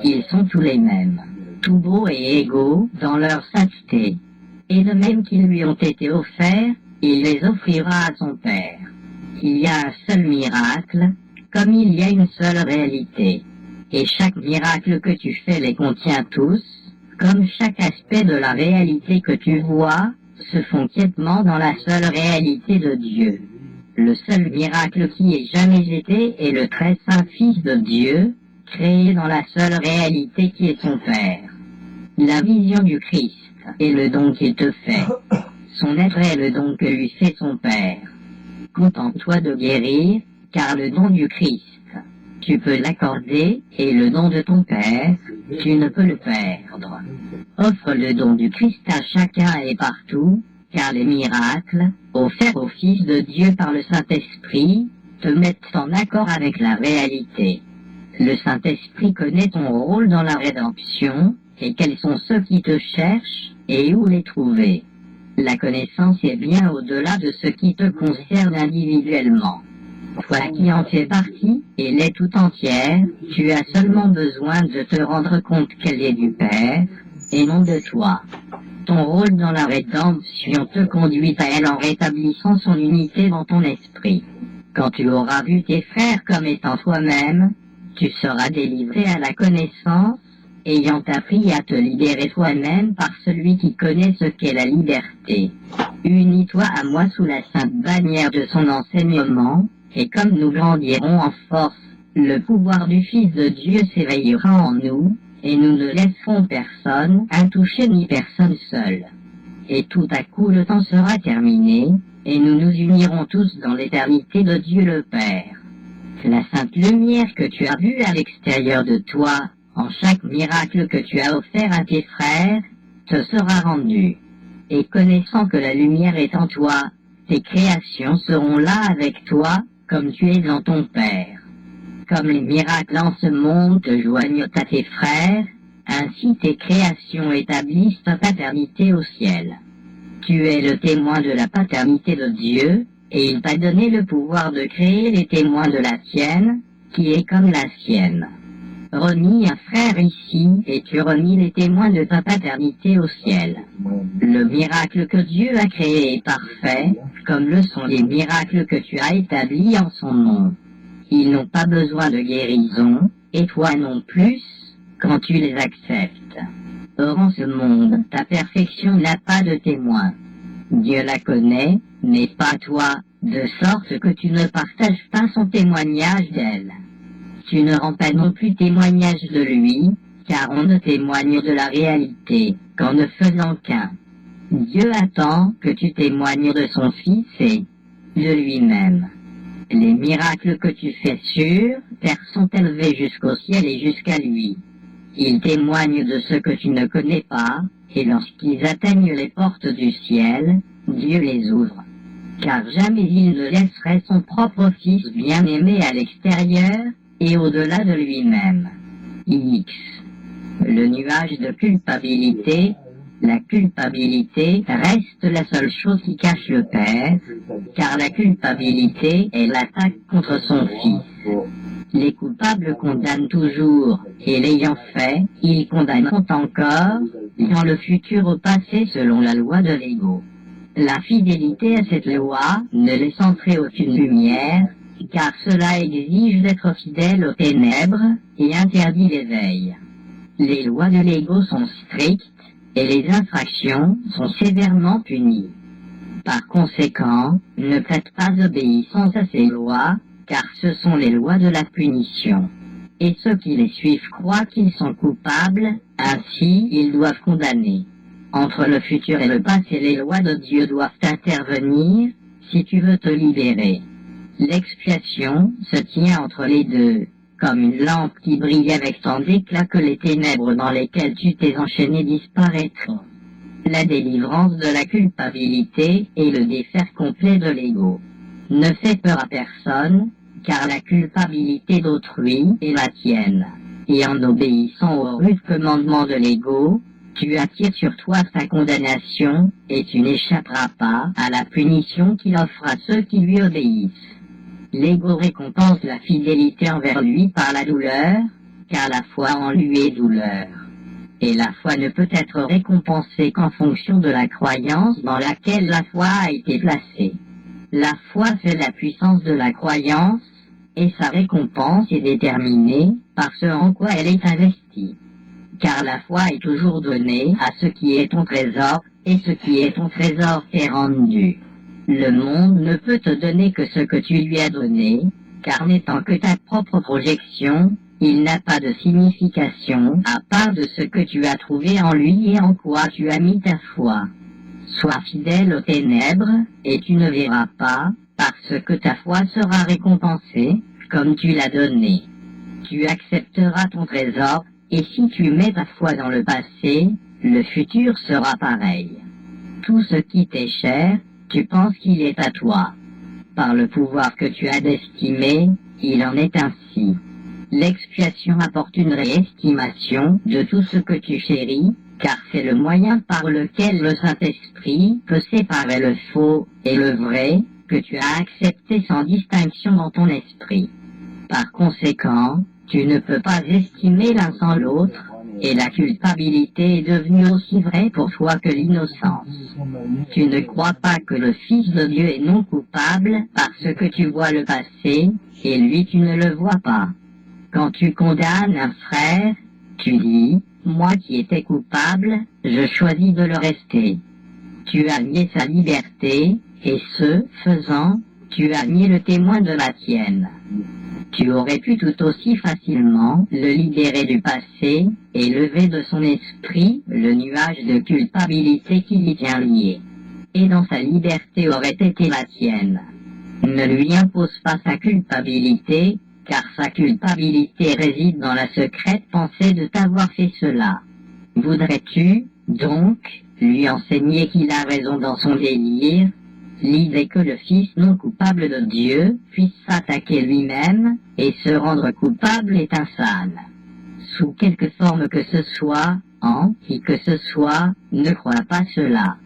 Ils sont tous les mêmes, tout beaux et égaux dans leur sainteté. Et de même qu'ils lui ont été offerts, il les offrira à son Père. Il y a un seul miracle, comme il y a une seule réalité. Et chaque miracle que tu fais les contient tous, comme chaque aspect de la réalité que tu vois, se font quiètement dans la seule réalité de Dieu. Le seul miracle qui ait jamais été est le très saint Fils de Dieu, créé dans la seule réalité qui est son Père. La vision du Christ est le don qu'il te fait. Son être est le don que lui fait son Père. Contente-toi de guérir, car le don du Christ, tu peux l'accorder, et le don de ton Père, tu ne peux le perdre. Offre le don du Christ à chacun et partout, car les miracles, offerts au Fils de Dieu par le Saint-Esprit, te mettent en accord avec la réalité. Le Saint-Esprit connaît ton rôle dans la rédemption, et quels sont ceux qui te cherchent, et où les trouver. La connaissance est bien au-delà de ce qui te concerne individuellement. Toi qui en fais partie, et l'est tout entière, tu as seulement besoin de te rendre compte qu'elle est du Père, et non de toi. Ton rôle dans la rédemption te conduit à elle en rétablissant son unité dans ton esprit. Quand tu auras vu tes frères comme étant toi-même, tu seras délivré à la connaissance, ayant appris à te libérer toi-même par celui qui connaît ce qu'est la liberté. Unis-toi à moi sous la sainte bannière de son enseignement, et comme nous grandirons en force, le pouvoir du Fils de Dieu s'éveillera en nous, et nous ne laisserons personne intouché ni personne seul. Et tout à coup le temps sera terminé, et nous nous unirons tous dans l'éternité de Dieu le Père. La sainte lumière que tu as vue à l'extérieur de toi, en chaque miracle que tu as offert à tes frères, te sera rendue. Et connaissant que la lumière est en toi, tes créations seront là avec toi, comme tu es en ton Père. Comme les miracles en ce monde te joignent à tes frères, ainsi tes créations établissent ta paternité au ciel. Tu es le témoin de la paternité de Dieu, et il t'a donné le pouvoir de créer les témoins de la tienne, qui est comme la sienne. Remis un frère ici, et tu remis les témoins de ta paternité au ciel. Le miracle que Dieu a créé est parfait, comme le sont les miracles que tu as établis en son nom. Ils n'ont pas besoin de guérison, et toi non plus, quand tu les acceptes. Or en ce monde, ta perfection n'a pas de témoin. Dieu la connaît, mais pas toi, de sorte que tu ne partages pas son témoignage d'elle. Tu ne rends pas non plus témoignage de lui, car on ne témoigne de la réalité qu'en ne faisant qu'un. Dieu attend que tu témoignes de son Fils et de lui-même. Les miracles que tu fais sur terre sont élevés jusqu'au ciel et jusqu'à lui. Ils témoignent de ce que tu ne connais pas, et lorsqu'ils atteignent les portes du ciel, Dieu les ouvre. Car jamais il ne laisserait son propre Fils bien-aimé à l'extérieur et au-delà de lui-même. X. Le nuage de culpabilité. La culpabilité reste la seule chose qui cache le Père, car la culpabilité est l'attaque contre son Fils. Les coupables condamnent toujours, et l'ayant fait, ils condamneront encore, dans le futur au passé selon la loi de l'ego. La fidélité à cette loi ne laisse entrer aucune lumière, car cela exige d'être fidèle aux ténèbres et interdit l'éveil. Les lois de l'ego sont strictes, et les infractions sont sévèrement punies. Par conséquent, ne prête pas obéissance à ces lois, car ce sont les lois de la punition. Et ceux qui les suivent croient qu'ils sont coupables, ainsi ils doivent condamner. Entre le futur et le passé, les lois de Dieu doivent intervenir, si tu veux te libérer. L'expiation se tient entre les deux, comme une lampe qui brille avec tant d'éclat que les ténèbres dans lesquelles tu t'es enchaîné disparaîtront. La délivrance de la culpabilité est le défaire complet de l'ego. Ne fais peur à personne, car la culpabilité d'autrui est la tienne. Et en obéissant aux rudes commandements de l'ego, tu attires sur toi sa condamnation, et tu n'échapperas pas à la punition qu'il offre à ceux qui lui obéissent. L'ego récompense la fidélité envers lui par la douleur, car la foi en lui est douleur. Et la foi ne peut être récompensée qu'en fonction de la croyance dans laquelle la foi a été placée. La foi fait la puissance de la croyance, et sa récompense est déterminée par ce en quoi elle est investie. Car la foi est toujours donnée à ce qui est ton trésor, et ce qui est ton trésor est rendu. Le monde ne peut te donner que ce que tu lui as donné, car n'étant que ta propre projection, il n'a pas de signification à part de ce que tu as trouvé en lui et en quoi tu as mis ta foi. Sois fidèle aux ténèbres, et tu ne verras pas, parce que ta foi sera récompensée, comme tu l'as donné. Tu accepteras ton trésor, et si tu mets ta foi dans le passé, le futur sera pareil. Tout ce qui t'est cher, tu penses qu'il est à toi. Par le pouvoir que tu as d'estimer, il en est ainsi. L'expiation apporte une réestimation de tout ce que tu chéris, car c'est le moyen par lequel le Saint-Esprit peut séparer le faux et le vrai que tu as accepté sans distinction dans ton esprit. Par conséquent, tu ne peux pas estimer l'un sans l'autre, et la culpabilité est devenue aussi vraie pour toi que l'innocence. Tu ne crois pas que le Fils de Dieu est non coupable parce que tu vois le passé, et lui tu ne le vois pas. Quand tu condamnes un frère, tu dis, moi qui étais coupable, je choisis de le rester. Tu as nié sa liberté, et ce faisant, tu as nié le témoin de la tienne. Tu aurais pu tout aussi facilement le libérer du passé et lever de son esprit le nuage de culpabilité qui l'y tient lié. Et dans sa liberté aurait été la tienne. Ne lui impose pas sa culpabilité, car sa culpabilité réside dans la secrète pensée de t'avoir fait cela. Voudrais-tu, donc, lui enseigner qu'il a raison dans son délire? L'idée que le Fils non coupable de Dieu puisse s'attaquer lui-même et se rendre coupable est insane. Sous quelque forme que ce soit, en qui que ce soit, ne crois pas cela.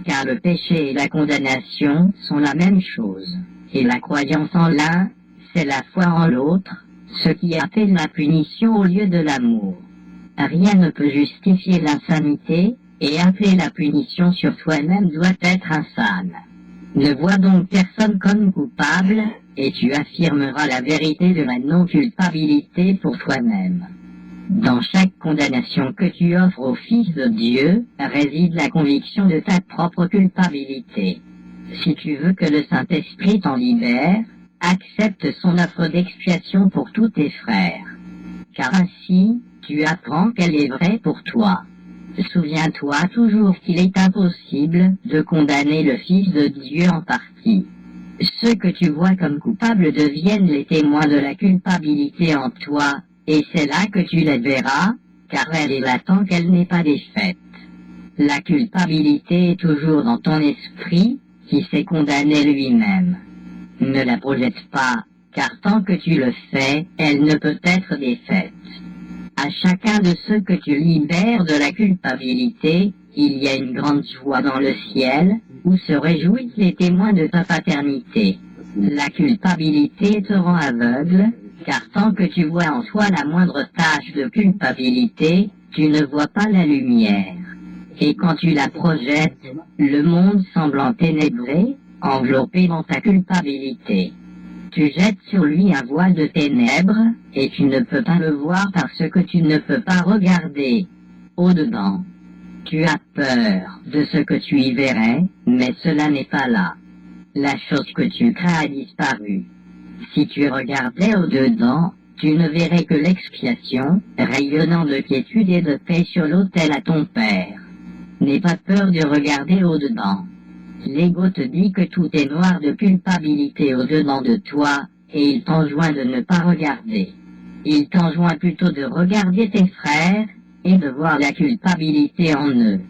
Car le péché et la condamnation sont la même chose, et la croyance en l'un, c'est la foi en l'autre, ce qui appelle la punition au lieu de l'amour. Rien ne peut justifier l'insanité, et appeler la punition sur toi-même doit être insane. Ne vois donc personne comme coupable, et tu affirmeras la vérité de la non-culpabilité pour toi-même. Dans chaque condamnation que tu offres au Fils de Dieu, réside la conviction de ta propre culpabilité. Si tu veux que le Saint-Esprit t'en libère, accepte son offre d'expiation pour tous tes frères. Car ainsi, tu apprends qu'elle est vraie pour toi. Souviens-toi toujours qu'il est impossible de condamner le Fils de Dieu en partie. Ceux que tu vois comme coupables deviennent les témoins de la culpabilité en toi, et c'est là que tu les verras, car elle est là tant qu'elle n'est pas défaite. La culpabilité est toujours dans ton esprit, qui s'est condamné lui-même. Ne la projette pas, car tant que tu le fais, elle ne peut être défaite. À chacun de ceux que tu libères de la culpabilité, il y a une grande joie dans le ciel, où se réjouissent les témoins de ta paternité. La culpabilité te rend aveugle, car tant que tu vois en toi la moindre tache de culpabilité, tu ne vois pas la lumière. Et quand tu la projettes, le monde semble enténébré, enveloppé dans ta culpabilité. Tu jettes sur lui un voile de ténèbres, et tu ne peux pas le voir parce que tu ne peux pas regarder au-dedans. Tu as peur de ce que tu y verrais, mais cela n'est pas là. La chose que tu crains a disparu. Si tu regardais au-dedans, tu ne verrais que l'expiation, rayonnant de quiétude et de paix sur l'autel à ton Père. N'aie pas peur de regarder au-dedans. L'ego te dit que tout est noir de culpabilité au-dedans de toi, et il t'enjoint de ne pas regarder. Il t'enjoint plutôt de regarder tes frères, et de voir la culpabilité en eux.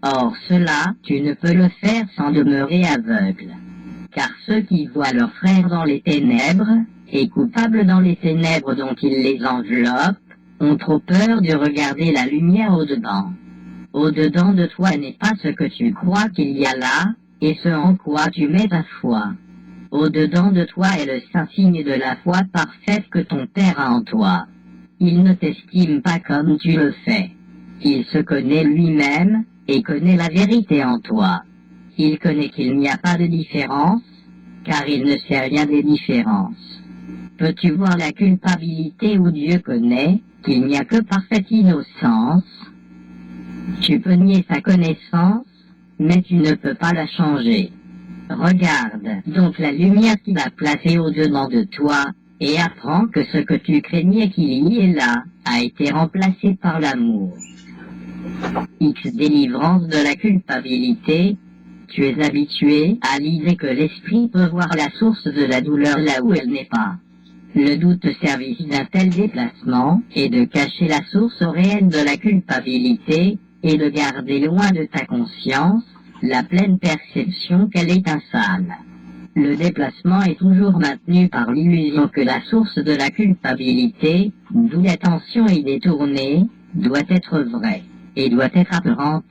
Or cela, tu ne peux le faire sans demeurer aveugle. Car ceux qui voient leurs frères dans les ténèbres, et coupables dans les ténèbres dont ils les enveloppent, ont trop peur de regarder la lumière au-dedans. Au-dedans de toi n'est pas ce que tu crois qu'il y a là, et ce en quoi tu mets ta foi. Au-dedans de toi est le saint signe de la foi parfaite que ton Père a en toi. Il ne t'estime pas comme tu le fais. Il se connaît lui-même, et connaît la vérité en toi. Il connaît qu'il n'y a pas de différence, car il ne sait rien des différences. Peux-tu voir la culpabilité où Dieu connaît qu'il n'y a que parfaite innocence? Tu peux nier sa connaissance, mais tu ne peux pas la changer. Regarde donc la lumière qu'il a placée au-dedans de toi, et apprends que ce que tu craignais qu'il y ait là, a été remplacé par l'amour. X délivrance de la culpabilité, tu es habitué à l'idée que l'esprit peut voir la source de la douleur là où elle n'est pas. Le doute service d'un tel déplacement est de cacher la source réelle de la culpabilité et de garder loin de ta conscience la pleine perception qu'elle est insane. Le déplacement est toujours maintenu par l'illusion que la source de la culpabilité, d'où l'attention est détournée, doit être vraie, et doit être apparente,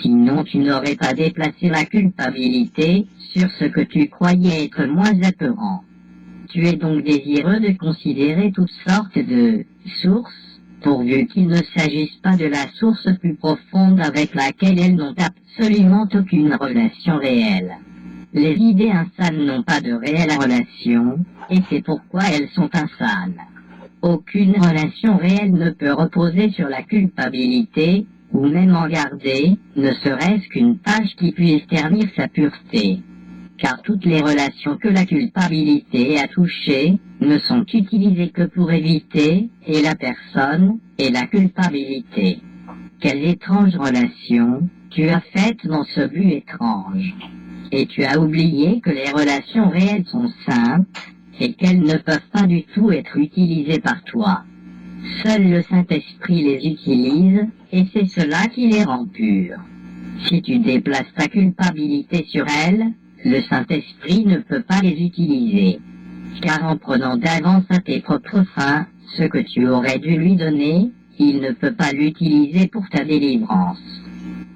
sinon tu n'aurais pas déplacé la culpabilité sur ce que tu croyais être moins apparent. Tu es donc désireux de considérer toutes sortes de sources, pourvu qu'il ne s'agisse pas de la source plus profonde avec laquelle elles n'ont absolument aucune relation réelle. Les idées insanes n'ont pas de réelle relation, et c'est pourquoi elles sont insanes. Aucune relation réelle ne peut reposer sur la culpabilité, ou même en garder, ne serait-ce qu'une tâche qui puisse ternir sa pureté. Car toutes les relations que la culpabilité a touchées ne sont utilisées que pour éviter et la personne et la culpabilité. Quelle étrange relation tu as faite dans ce but étrange. Et tu as oublié que les relations réelles sont saintes et qu'elles ne peuvent pas du tout être utilisées par toi. Seul le Saint-Esprit les utilise, et c'est cela qui les rend pures. Si tu déplaces ta culpabilité sur elles, le Saint-Esprit ne peut pas les utiliser. Car en prenant d'avance à tes propres fins ce que tu aurais dû lui donner, il ne peut pas l'utiliser pour ta délivrance.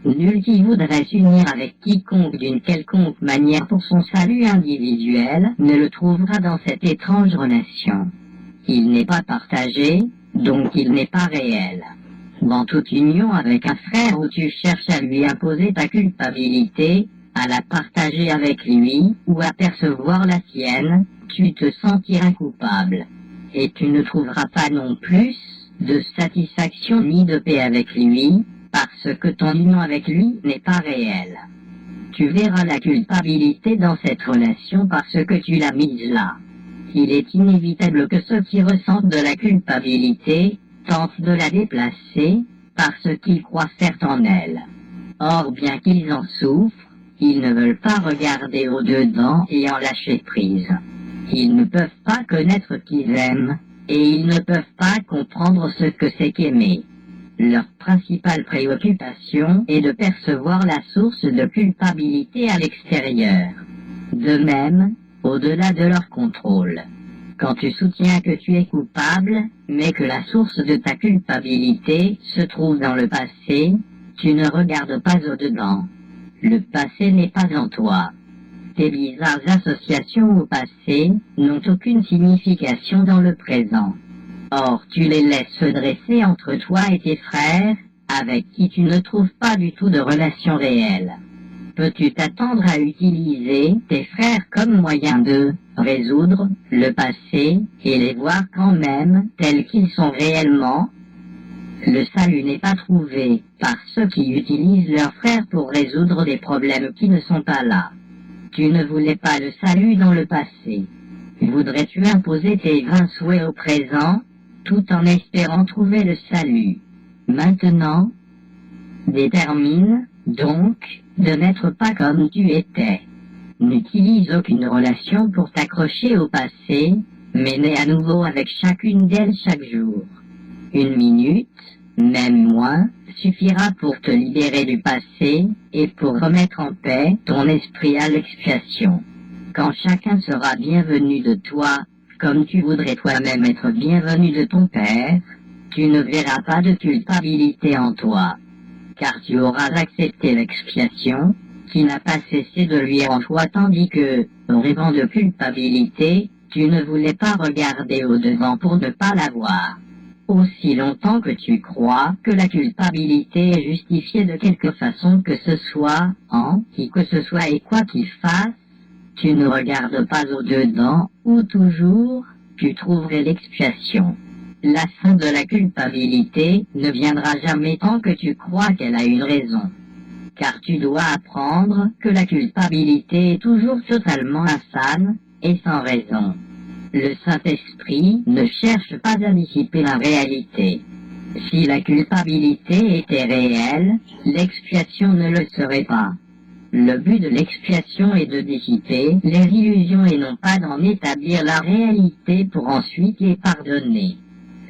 Nul qui voudrait s'unir avec quiconque d'une quelconque manière pour son salut individuel ne le trouvera dans cette étrange relation. Il n'est pas partagé, donc il n'est pas réel. Dans toute union avec un frère où tu cherches à lui imposer ta culpabilité, à la partager avec lui, ou à percevoir la sienne, tu te sentiras coupable. Et tu ne trouveras pas non plus de satisfaction ni de paix avec lui, parce que ton union avec lui n'est pas réelle. Tu verras la culpabilité dans cette relation parce que tu l'as mise là. Il est inévitable que ceux qui ressentent de la culpabilité tentent de la déplacer parce qu'ils croient certes en elle. Or, bien qu'ils en souffrent, ils ne veulent pas regarder au-dedans et en lâcher prise. Ils ne peuvent pas connaître qu'ils aiment, et ils ne peuvent pas comprendre ce que c'est qu'aimer. Leur principale préoccupation est de percevoir la source de culpabilité à l'extérieur. De même, au-delà de leur contrôle. Quand tu soutiens que tu es coupable, mais que la source de ta culpabilité se trouve dans le passé, tu ne regardes pas au-dedans. Le passé n'est pas en toi. Tes bizarres associations au passé n'ont aucune signification dans le présent. Or, tu les laisses se dresser entre toi et tes frères, avec qui tu ne trouves pas du tout de relation réelle. Peux-tu t'attendre à utiliser tes frères comme moyen de résoudre le passé et les voir quand même tels qu'ils sont réellement? Le salut n'est pas trouvé par ceux qui utilisent leurs frères pour résoudre des problèmes qui ne sont pas là. Tu ne voulais pas le salut dans le passé. Voudrais-tu imposer tes vains souhaits au présent, tout en espérant trouver le salut? Maintenant, détermine, donc, de n'être pas comme tu étais. N'utilise aucune relation pour t'accrocher au passé, mais nais à nouveau avec chacune d'elles chaque jour. 1 minute, même moins, suffira pour te libérer du passé et pour remettre en paix ton esprit à l'expiation. Quand chacun sera bienvenu de toi, comme tu voudrais toi-même être bienvenu de ton Père, tu ne verras pas de culpabilité en toi, car tu auras accepté l'expiation, qui n'a pas cessé de luire en toi tandis que, rêvant de culpabilité, tu ne voulais pas regarder au-devant pour ne pas la voir. Aussi longtemps que tu crois que la culpabilité est justifiée de quelque façon que ce soit, en qui que ce soit et quoi qu'il fasse, tu ne regardes pas au-dedans, ou toujours, tu trouverais l'expiation. La fin de la culpabilité ne viendra jamais tant que tu crois qu'elle a une raison. Car tu dois apprendre que la culpabilité est toujours totalement insane et sans raison. Le Saint-Esprit ne cherche pas à dissiper la réalité. Si la culpabilité était réelle, l'expiation ne le serait pas. Le but de l'expiation est de dissiper les illusions et non pas d'en établir la réalité pour ensuite les pardonner.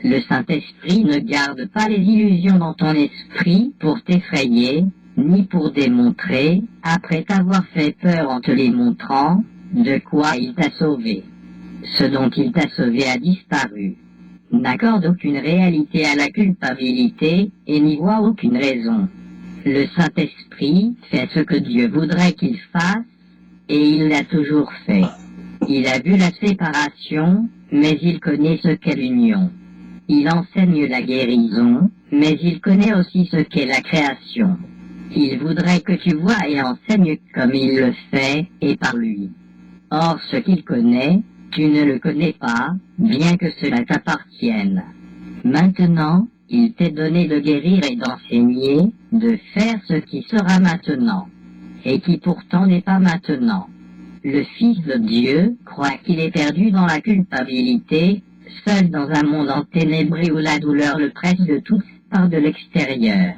Le Saint-Esprit ne garde pas les illusions dans ton esprit pour t'effrayer, ni pour démontrer, après t'avoir fait peur en te les montrant, de quoi il t'a sauvé. Ce dont il t'a sauvé a disparu. N'accorde aucune réalité à la culpabilité et n'y voit aucune raison. Le Saint-Esprit fait ce que Dieu voudrait qu'il fasse, et il l'a toujours fait. Il a vu la séparation, mais il connaît ce qu'est l'union. Il enseigne la guérison, mais il connaît aussi ce qu'est la création. Il voudrait que tu vois et enseignes comme il le fait, et par lui. Or, ce qu'il connaît, Tu ne le connais pas, bien que cela t'appartienne. Maintenant, il t'est donné de guérir et d'enseigner, de faire ce qui sera maintenant, et qui pourtant n'est pas maintenant. Le Fils de Dieu croit qu'il est perdu dans la culpabilité, seul dans un monde enténébré où la douleur le presse de toutes parts de l'extérieur.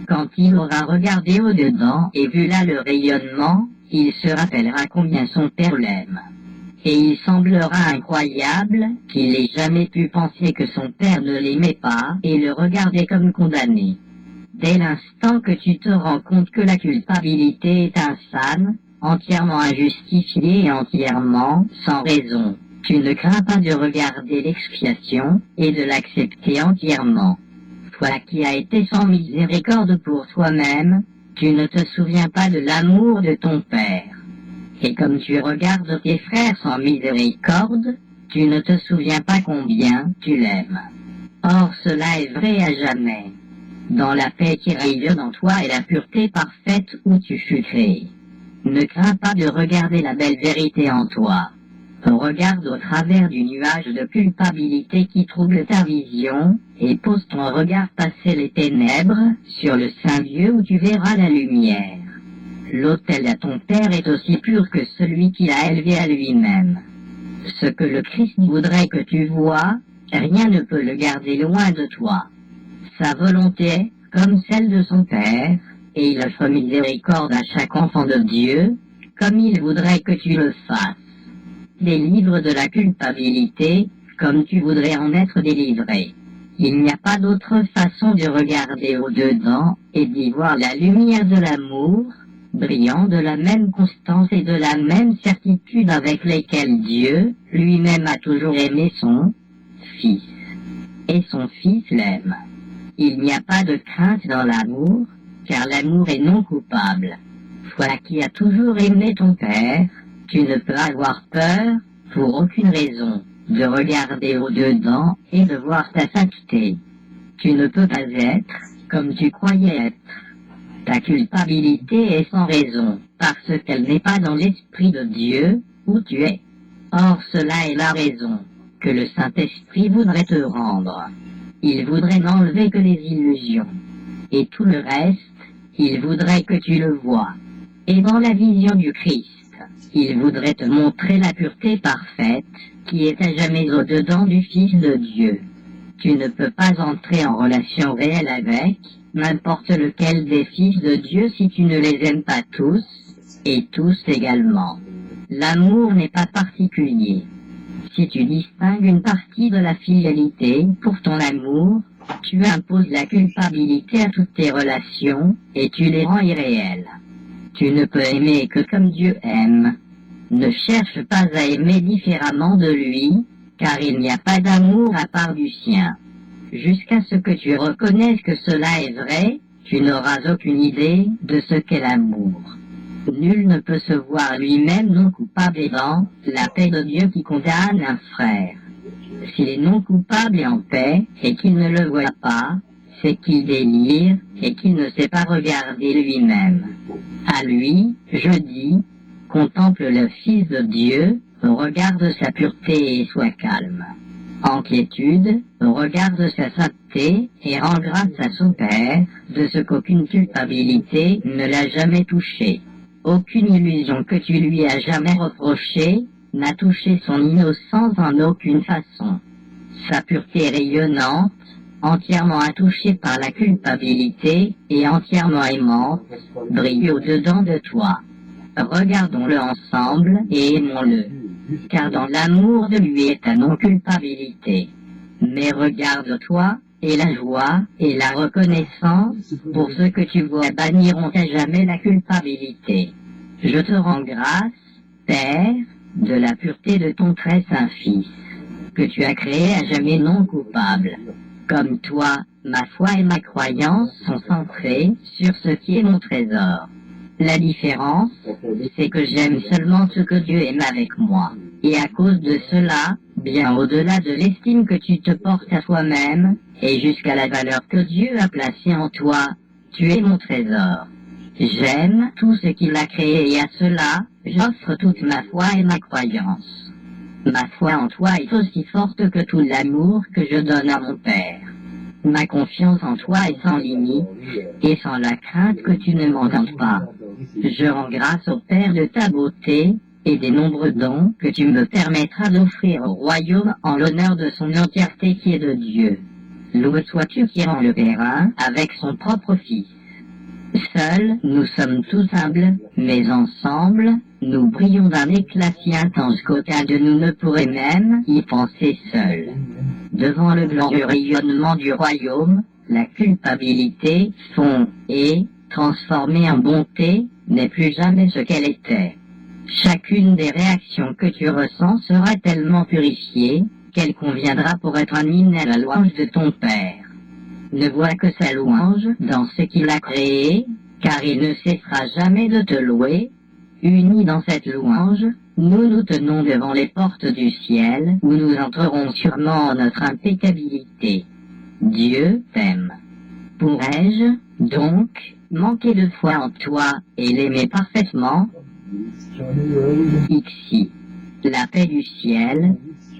Quand il aura regardé au-dedans et vu là le rayonnement, il se rappellera combien son Père l'aime. Et il semblera incroyable qu'il ait jamais pu penser que son Père ne l'aimait pas et le regardait comme condamné. Dès l'instant que tu te rends compte que la culpabilité est insane, entièrement injustifiée et entièrement sans raison, tu ne crains pas de regarder l'expiation et de l'accepter entièrement. Toi qui as été sans miséricorde pour toi-même, tu ne te souviens pas de l'amour de ton Père. Et comme tu regardes tes frères sans miséricorde, tu ne te souviens pas combien tu l'aimes. Or cela est vrai à jamais, dans la paix qui rayonne en toi et la pureté parfaite où tu fus créé. Ne crains pas de regarder la belle vérité en toi. Regarde au travers du nuage de culpabilité qui trouble ta vision, et pose ton regard passer les ténèbres sur le saint lieu où tu verras la lumière. L'autel à ton Père est aussi pur que celui qu'il a élevé à lui-même. Ce que le Christ voudrait que tu vois, rien ne peut le garder loin de toi. Sa volonté est comme celle de son Père, et il offre miséricorde à chaque enfant de Dieu, comme il voudrait que tu le fasses. Délivre de la culpabilité, comme tu voudrais en être délivré. Il n'y a pas d'autre façon de regarder au-dedans et d'y voir la lumière de l'amour, brillant de la même constance et de la même certitude avec lesquelles Dieu lui-même a toujours aimé son Fils. Et son Fils l'aime. Il n'y a pas de crainte dans l'amour, car l'amour est non coupable. Toi qui as toujours aimé ton Père, tu ne peux avoir peur, pour aucune raison, de regarder au-dedans et de voir ta sainteté. Tu ne peux pas être comme tu croyais être. Ta culpabilité est sans raison, parce qu'elle n'est pas dans l'Esprit de Dieu, où tu es. Or cela est la raison que le Saint-Esprit voudrait te rendre. Il voudrait n'enlever que les illusions. Et tout le reste, il voudrait que tu le vois. Et dans la vision du Christ, il voudrait te montrer la pureté parfaite, qui est à jamais au-dedans du Fils de Dieu. Tu ne peux pas entrer en relation réelle avec n'importe lequel des fils de Dieu si tu ne les aimes pas tous, et tous également. L'amour n'est pas particulier. Si tu distingues une partie de la fidélité pour ton amour, tu imposes la culpabilité à toutes tes relations et tu les rends irréelles. Tu ne peux aimer que comme Dieu aime. Ne cherche pas à aimer différemment de lui, car il n'y a pas d'amour à part du sien. Jusqu'à ce que tu reconnaisses que cela est vrai, tu n'auras aucune idée de ce qu'est l'amour. Nul ne peut se voir lui-même non coupable et dans la paix de Dieu qui condamne un frère. S'il est non coupable et en paix, et qu'il ne le voit pas, c'est qu'il délire et qu'il ne sait pas regarder lui-même. À lui, je dis, contemple le Fils de Dieu, regarde sa pureté et sois calme. En quiétude, regarde sa sainteté et rends grâce à son Père de ce qu'aucune culpabilité ne l'a jamais touché. Aucune illusion que tu lui as jamais reprochée n'a touché son innocence en aucune façon. Sa pureté rayonnante, entièrement intouchée par la culpabilité et entièrement aimante, brille au-dedans de toi. Regardons-le ensemble et aimons-le, car dans l'amour de lui est ta non-culpabilité. Mais regarde-toi, et la joie et la reconnaissance pour ce que tu vois banniront à jamais la culpabilité. Je te rends grâce, Père, de la pureté de ton très saint Fils, que tu as créé à jamais non coupable. Comme toi, ma foi et ma croyance sont centrées sur ce qui est mon trésor. La différence, c'est que j'aime seulement ce que Dieu aime avec moi. Et à cause de cela, bien au-delà de l'estime que tu te portes à toi-même, et jusqu'à la valeur que Dieu a placée en toi, tu es mon trésor. J'aime tout ce qu'il a créé et à cela, j'offre toute ma foi et ma croyance. Ma foi en toi est aussi forte que tout l'amour que je donne à mon Père. Ma confiance en toi est sans limite, et sans la crainte que tu ne m'entends pas. Je rends grâce au Père de ta beauté, et des nombreux dons que tu me permettras d'offrir au royaume en l'honneur de son entièreté qui est de Dieu. Loué sois-tu qui rend le Père un avec son propre Fils. Seuls, nous sommes tous humbles, mais ensemble, nous brillons d'un éclat si intense qu'aucun de nous ne pourrait même y penser seul. Devant le glorieux rayonnement du royaume, la culpabilité, fond et, transformée en bonté, n'est plus jamais ce qu'elle était. Chacune des réactions que tu ressens sera tellement purifiée, qu'elle conviendra pour être un hymne à la louange de ton Père. Ne vois que sa louange dans ce qu'il a créé, car il ne cessera jamais de te louer. Unis dans cette louange, nous nous tenons devant les portes du ciel, où nous entrerons sûrement en notre impeccabilité. Dieu t'aime. Pourrais-je, donc, manquer de foi en toi et l'aimer parfaitement? Ici, la paix du ciel,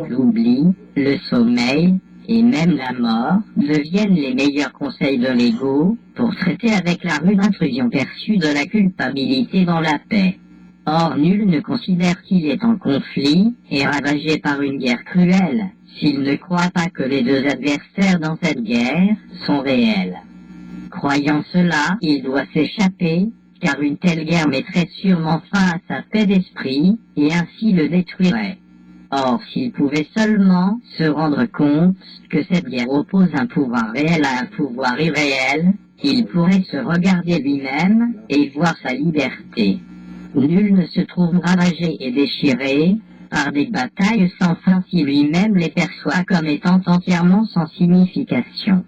l'oubli, le sommeil, et même la mort, deviennent les meilleurs conseils de l'ego pour traiter avec la rude intrusion perçue de la culpabilité dans la paix. Or nul ne considère qu'il est en conflit et ravagé par une guerre cruelle, s'il ne croit pas que les deux adversaires dans cette guerre sont réels. Croyant cela, il doit s'échapper, car une telle guerre mettrait sûrement fin à sa paix d'esprit, et ainsi le détruirait. Or, s'il pouvait seulement se rendre compte que cette guerre oppose un pouvoir réel à un pouvoir irréel, il pourrait se regarder lui-même et voir sa liberté. Nul ne se trouve ravagé et déchiré par des batailles sans fin si lui-même les perçoit comme étant entièrement sans signification.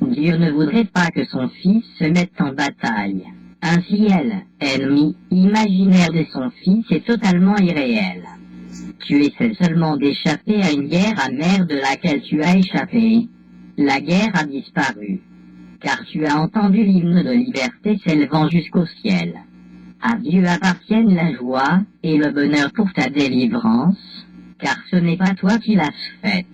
Dieu ne voudrait pas que son Fils se mette en bataille. Ainsi elle, ennemi imaginaire de son Fils, est totalement irréelle. Tu essaies seulement d'échapper à une guerre amère de laquelle tu as échappé. La guerre a disparu, car tu as entendu l'hymne de liberté s'élevant jusqu'au ciel. À Dieu appartiennent la joie et le bonheur pour ta délivrance, car ce n'est pas toi qui l'as faite.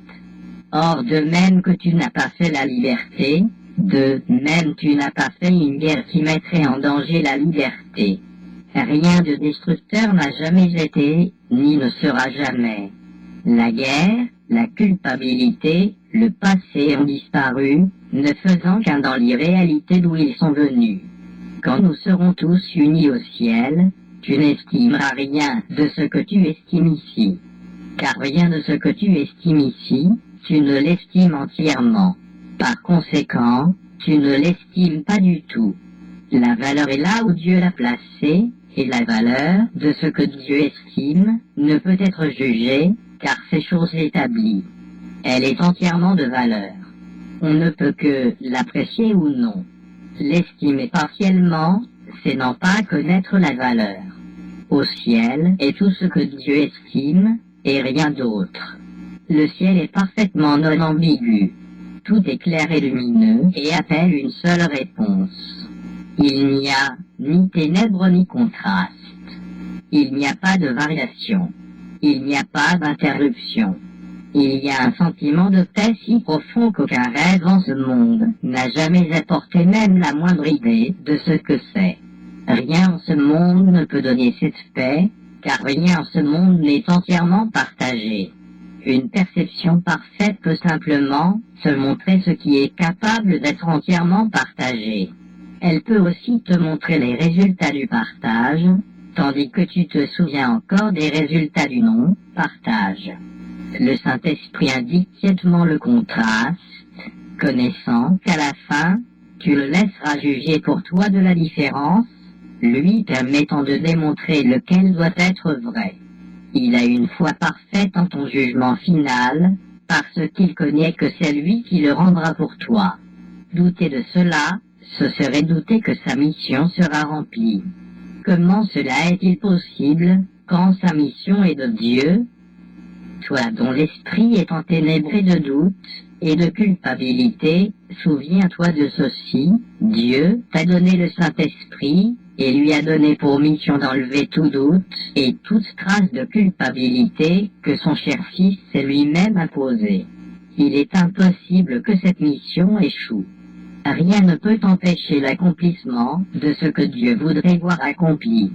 Or, de même que tu n'as pas fait la liberté, de même tu n'as pas fait une guerre qui mettrait en danger la liberté. Rien de destructeur n'a jamais été, ni ne sera jamais. La guerre, la culpabilité, le passé ont disparu, ne faisant qu'un dans l'irréalité d'où ils sont venus. Quand nous serons tous unis au ciel, tu n'estimeras rien de ce que tu estimes ici. Car rien de ce que tu estimes ici, tu ne l'estimes entièrement. Par conséquent, tu ne l'estimes pas du tout. La valeur est là où Dieu l'a placée, et la valeur de ce que Dieu estime ne peut être jugée, car c'est chose établie. Elle est entièrement de valeur. On ne peut que l'apprécier ou non. L'estimer partiellement, c'est non pas connaître la valeur. Au ciel est tout ce que Dieu estime, et rien d'autre. Le ciel est parfaitement non ambigu. Tout est clair et lumineux, et appelle une seule réponse. Il n'y a ni ténèbres ni contraste. Il n'y a pas de variation. Il n'y a pas d'interruption. Il y a un sentiment de paix si profond qu'aucun rêve en ce monde n'a jamais apporté même la moindre idée de ce que c'est. Rien en ce monde ne peut donner cette paix, car rien en ce monde n'est entièrement partagé. Une perception parfaite peut simplement se montrer ce qui est capable d'être entièrement partagé. Elle peut aussi te montrer les résultats du partage, tandis que tu te souviens encore des résultats du non-partage. Le Saint-Esprit indique tièdement le contraste, connaissant qu'à la fin, tu le laisseras juger pour toi de la différence, lui permettant de démontrer lequel doit être vrai. Il a une foi parfaite en ton jugement final, parce qu'il connaît que c'est lui qui le rendra pour toi. Douter de cela, ce serait douter que sa mission sera remplie. Comment cela est-il possible, quand sa mission est de Dieu? Toi dont l'esprit est enténébré de doute et de culpabilité, souviens-toi de ceci, Dieu t'a donné le Saint-Esprit, et lui a donné pour mission d'enlever tout doute et toute trace de culpabilité que son cher fils s'est lui-même imposé. Il est impossible que cette mission échoue. Rien ne peut empêcher l'accomplissement de ce que Dieu voudrait voir accompli.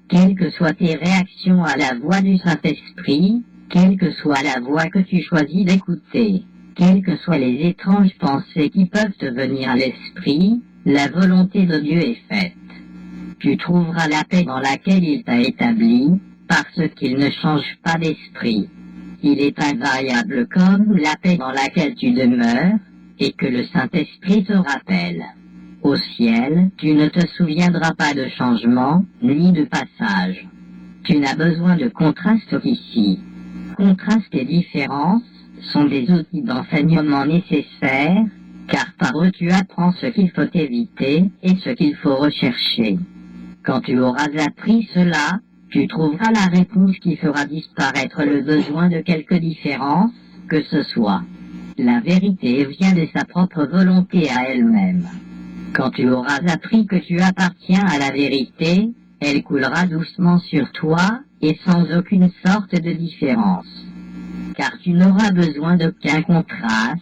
Quelles que soient tes réactions à la voix du Saint-Esprit, quelle que soit la voix que tu choisis d'écouter, quelles que soient les étranges pensées qui peuvent te venir à l'esprit, la volonté de Dieu est faite. Tu trouveras la paix dans laquelle il t'a établi, parce qu'il ne change pas d'esprit. Il est invariable comme la paix dans laquelle tu demeures, et que le Saint-Esprit te rappelle. Au ciel, tu ne te souviendras pas de changement, ni de passage. Tu n'as besoin de contraste qu'ici. Contraste et différence sont des outils d'enseignement nécessaires, car par eux tu apprends ce qu'il faut éviter et ce qu'il faut rechercher. Quand tu auras appris cela, tu trouveras la réponse qui fera disparaître le besoin de quelque différence que ce soit. La vérité vient de sa propre volonté à elle-même. Quand tu auras appris que tu appartiens à la vérité, elle coulera doucement sur toi et sans aucune sorte de différence. Car tu n'auras besoin d'aucun contraste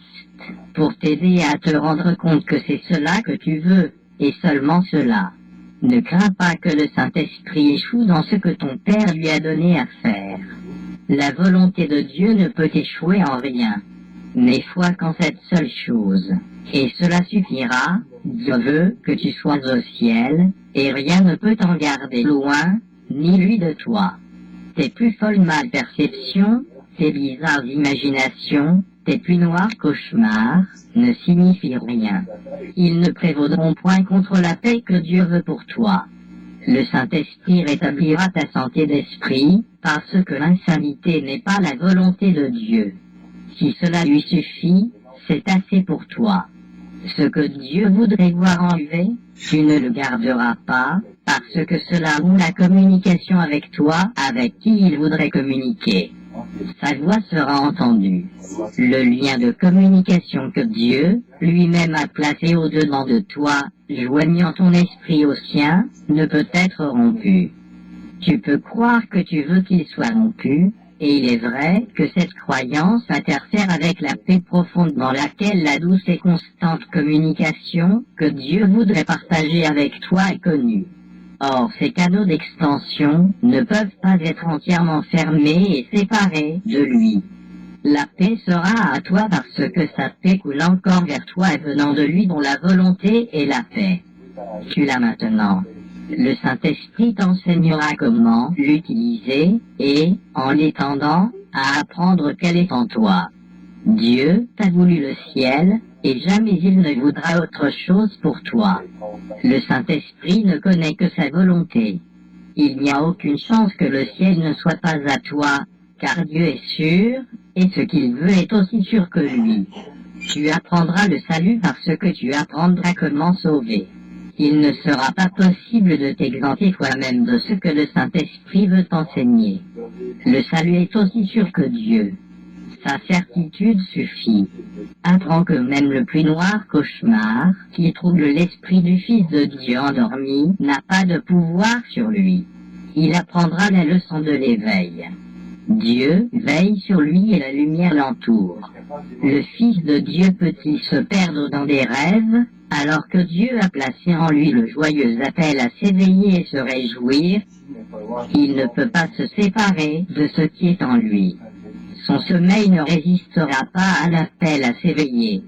pour t'aider à te rendre compte que c'est cela que tu veux, et seulement cela. Ne crains pas que le Saint-Esprit échoue dans ce que ton Père lui a donné à faire. La volonté de Dieu ne peut échouer en rien. N'aie foi qu'en cette seule chose, et cela suffira. Dieu veut que tu sois au ciel, et rien ne peut t'en garder loin, ni lui de toi. Tes plus folles malperceptions, tes bizarres imaginations, tes plus noirs cauchemars, ne signifient rien. Ils ne prévaudront point contre la paix que Dieu veut pour toi. Le Saint-Esprit rétablira ta santé d'esprit, parce que l'insanité n'est pas la volonté de Dieu. Si cela lui suffit, c'est assez pour toi. Ce que Dieu voudrait voir enlevé, tu ne le garderas pas, parce que cela rompt la communication avec toi, avec qui il voudrait communiquer. Sa voix sera entendue. Le lien de communication que Dieu lui-même a placé au-dedans de toi, joignant ton esprit au sien, ne peut être rompu. Tu peux croire que tu veux qu'il soit rompu, et il est vrai que cette croyance interfère avec la paix profonde dans laquelle la douce et constante communication que Dieu voudrait partager avec toi est connue. Or, ces canaux d'extension ne peuvent pas être entièrement fermés et séparés de lui. La paix sera à toi parce que sa paix coule encore vers toi et venant de lui dont la volonté est la paix. Tu l'as maintenant. Le Saint-Esprit t'enseignera comment l'utiliser et, en l'étendant, à apprendre qu'elle est en toi. Dieu t'a voulu le ciel, et jamais il ne voudra autre chose pour toi. Le Saint-Esprit ne connaît que sa volonté. Il n'y a aucune chance que le ciel ne soit pas à toi, car Dieu est sûr, et ce qu'il veut est aussi sûr que lui. Tu apprendras le salut parce que tu apprendras comment sauver. Il ne sera pas possible de t'exempter toi-même de ce que le Saint-Esprit veut t'enseigner. Le salut est aussi sûr que Dieu. Sa certitude suffit. Apprends que même le plus noir cauchemar, qui trouble l'esprit du Fils de Dieu endormi, n'a pas de pouvoir sur lui. Il apprendra la leçon de l'éveil. Dieu veille sur lui et la lumière l'entoure. Le Fils de Dieu peut-il se perdre dans des rêves, alors que Dieu a placé en lui le joyeux appel à s'éveiller et se réjouir? Il ne peut pas se séparer de ce qui est en lui. Son sommeil ne résistera pas à l'appel à s'éveiller.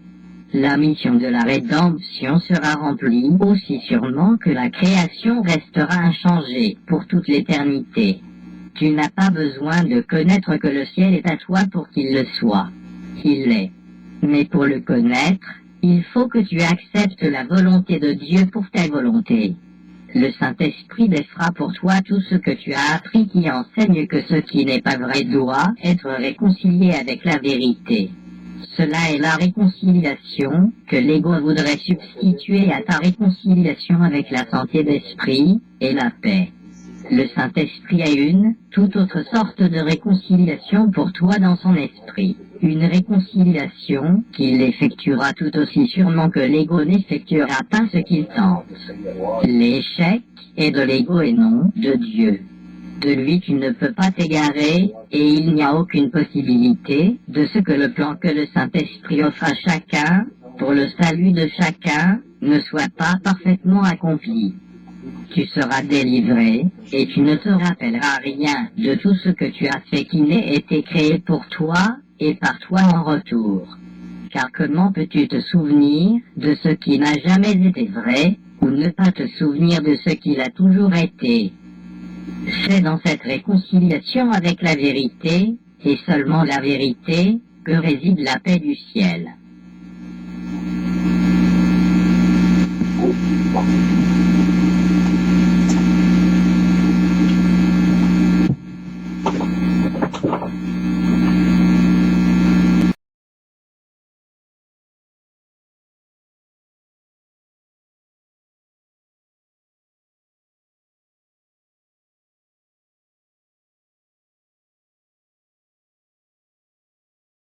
La mission de la rédemption sera remplie aussi sûrement que la création restera inchangée pour toute l'éternité. Tu n'as pas besoin de connaître que le ciel est à toi pour qu'il le soit. Il l'est. Mais pour le connaître, il faut que tu acceptes la volonté de Dieu pour ta volonté. Le Saint-Esprit défera pour toi tout ce que tu as appris qui enseigne que ce qui n'est pas vrai doit être réconcilié avec la vérité. Cela est la réconciliation que l'ego voudrait substituer à ta réconciliation avec la santé d'esprit et la paix. Le Saint-Esprit a une toute autre sorte de réconciliation pour toi dans son esprit. Une réconciliation qu'il effectuera tout aussi sûrement que l'ego n'effectuera pas ce qu'il tente. L'échec est de l'ego et non de Dieu. De lui tu ne peux pas t'égarer, et il n'y a aucune possibilité de ce que le plan que le Saint-Esprit offre à chacun, pour le salut de chacun, ne soit pas parfaitement accompli. Tu seras délivré, et tu ne te rappelleras rien de tout ce que tu as fait qui n'ait été créé pour toi, et par toi en retour. Car comment peux-tu te souvenir de ce qui n'a jamais été vrai, ou ne pas te souvenir de ce qu'il a toujours été? C'est dans cette réconciliation avec la vérité, et seulement la vérité, que réside la paix du ciel.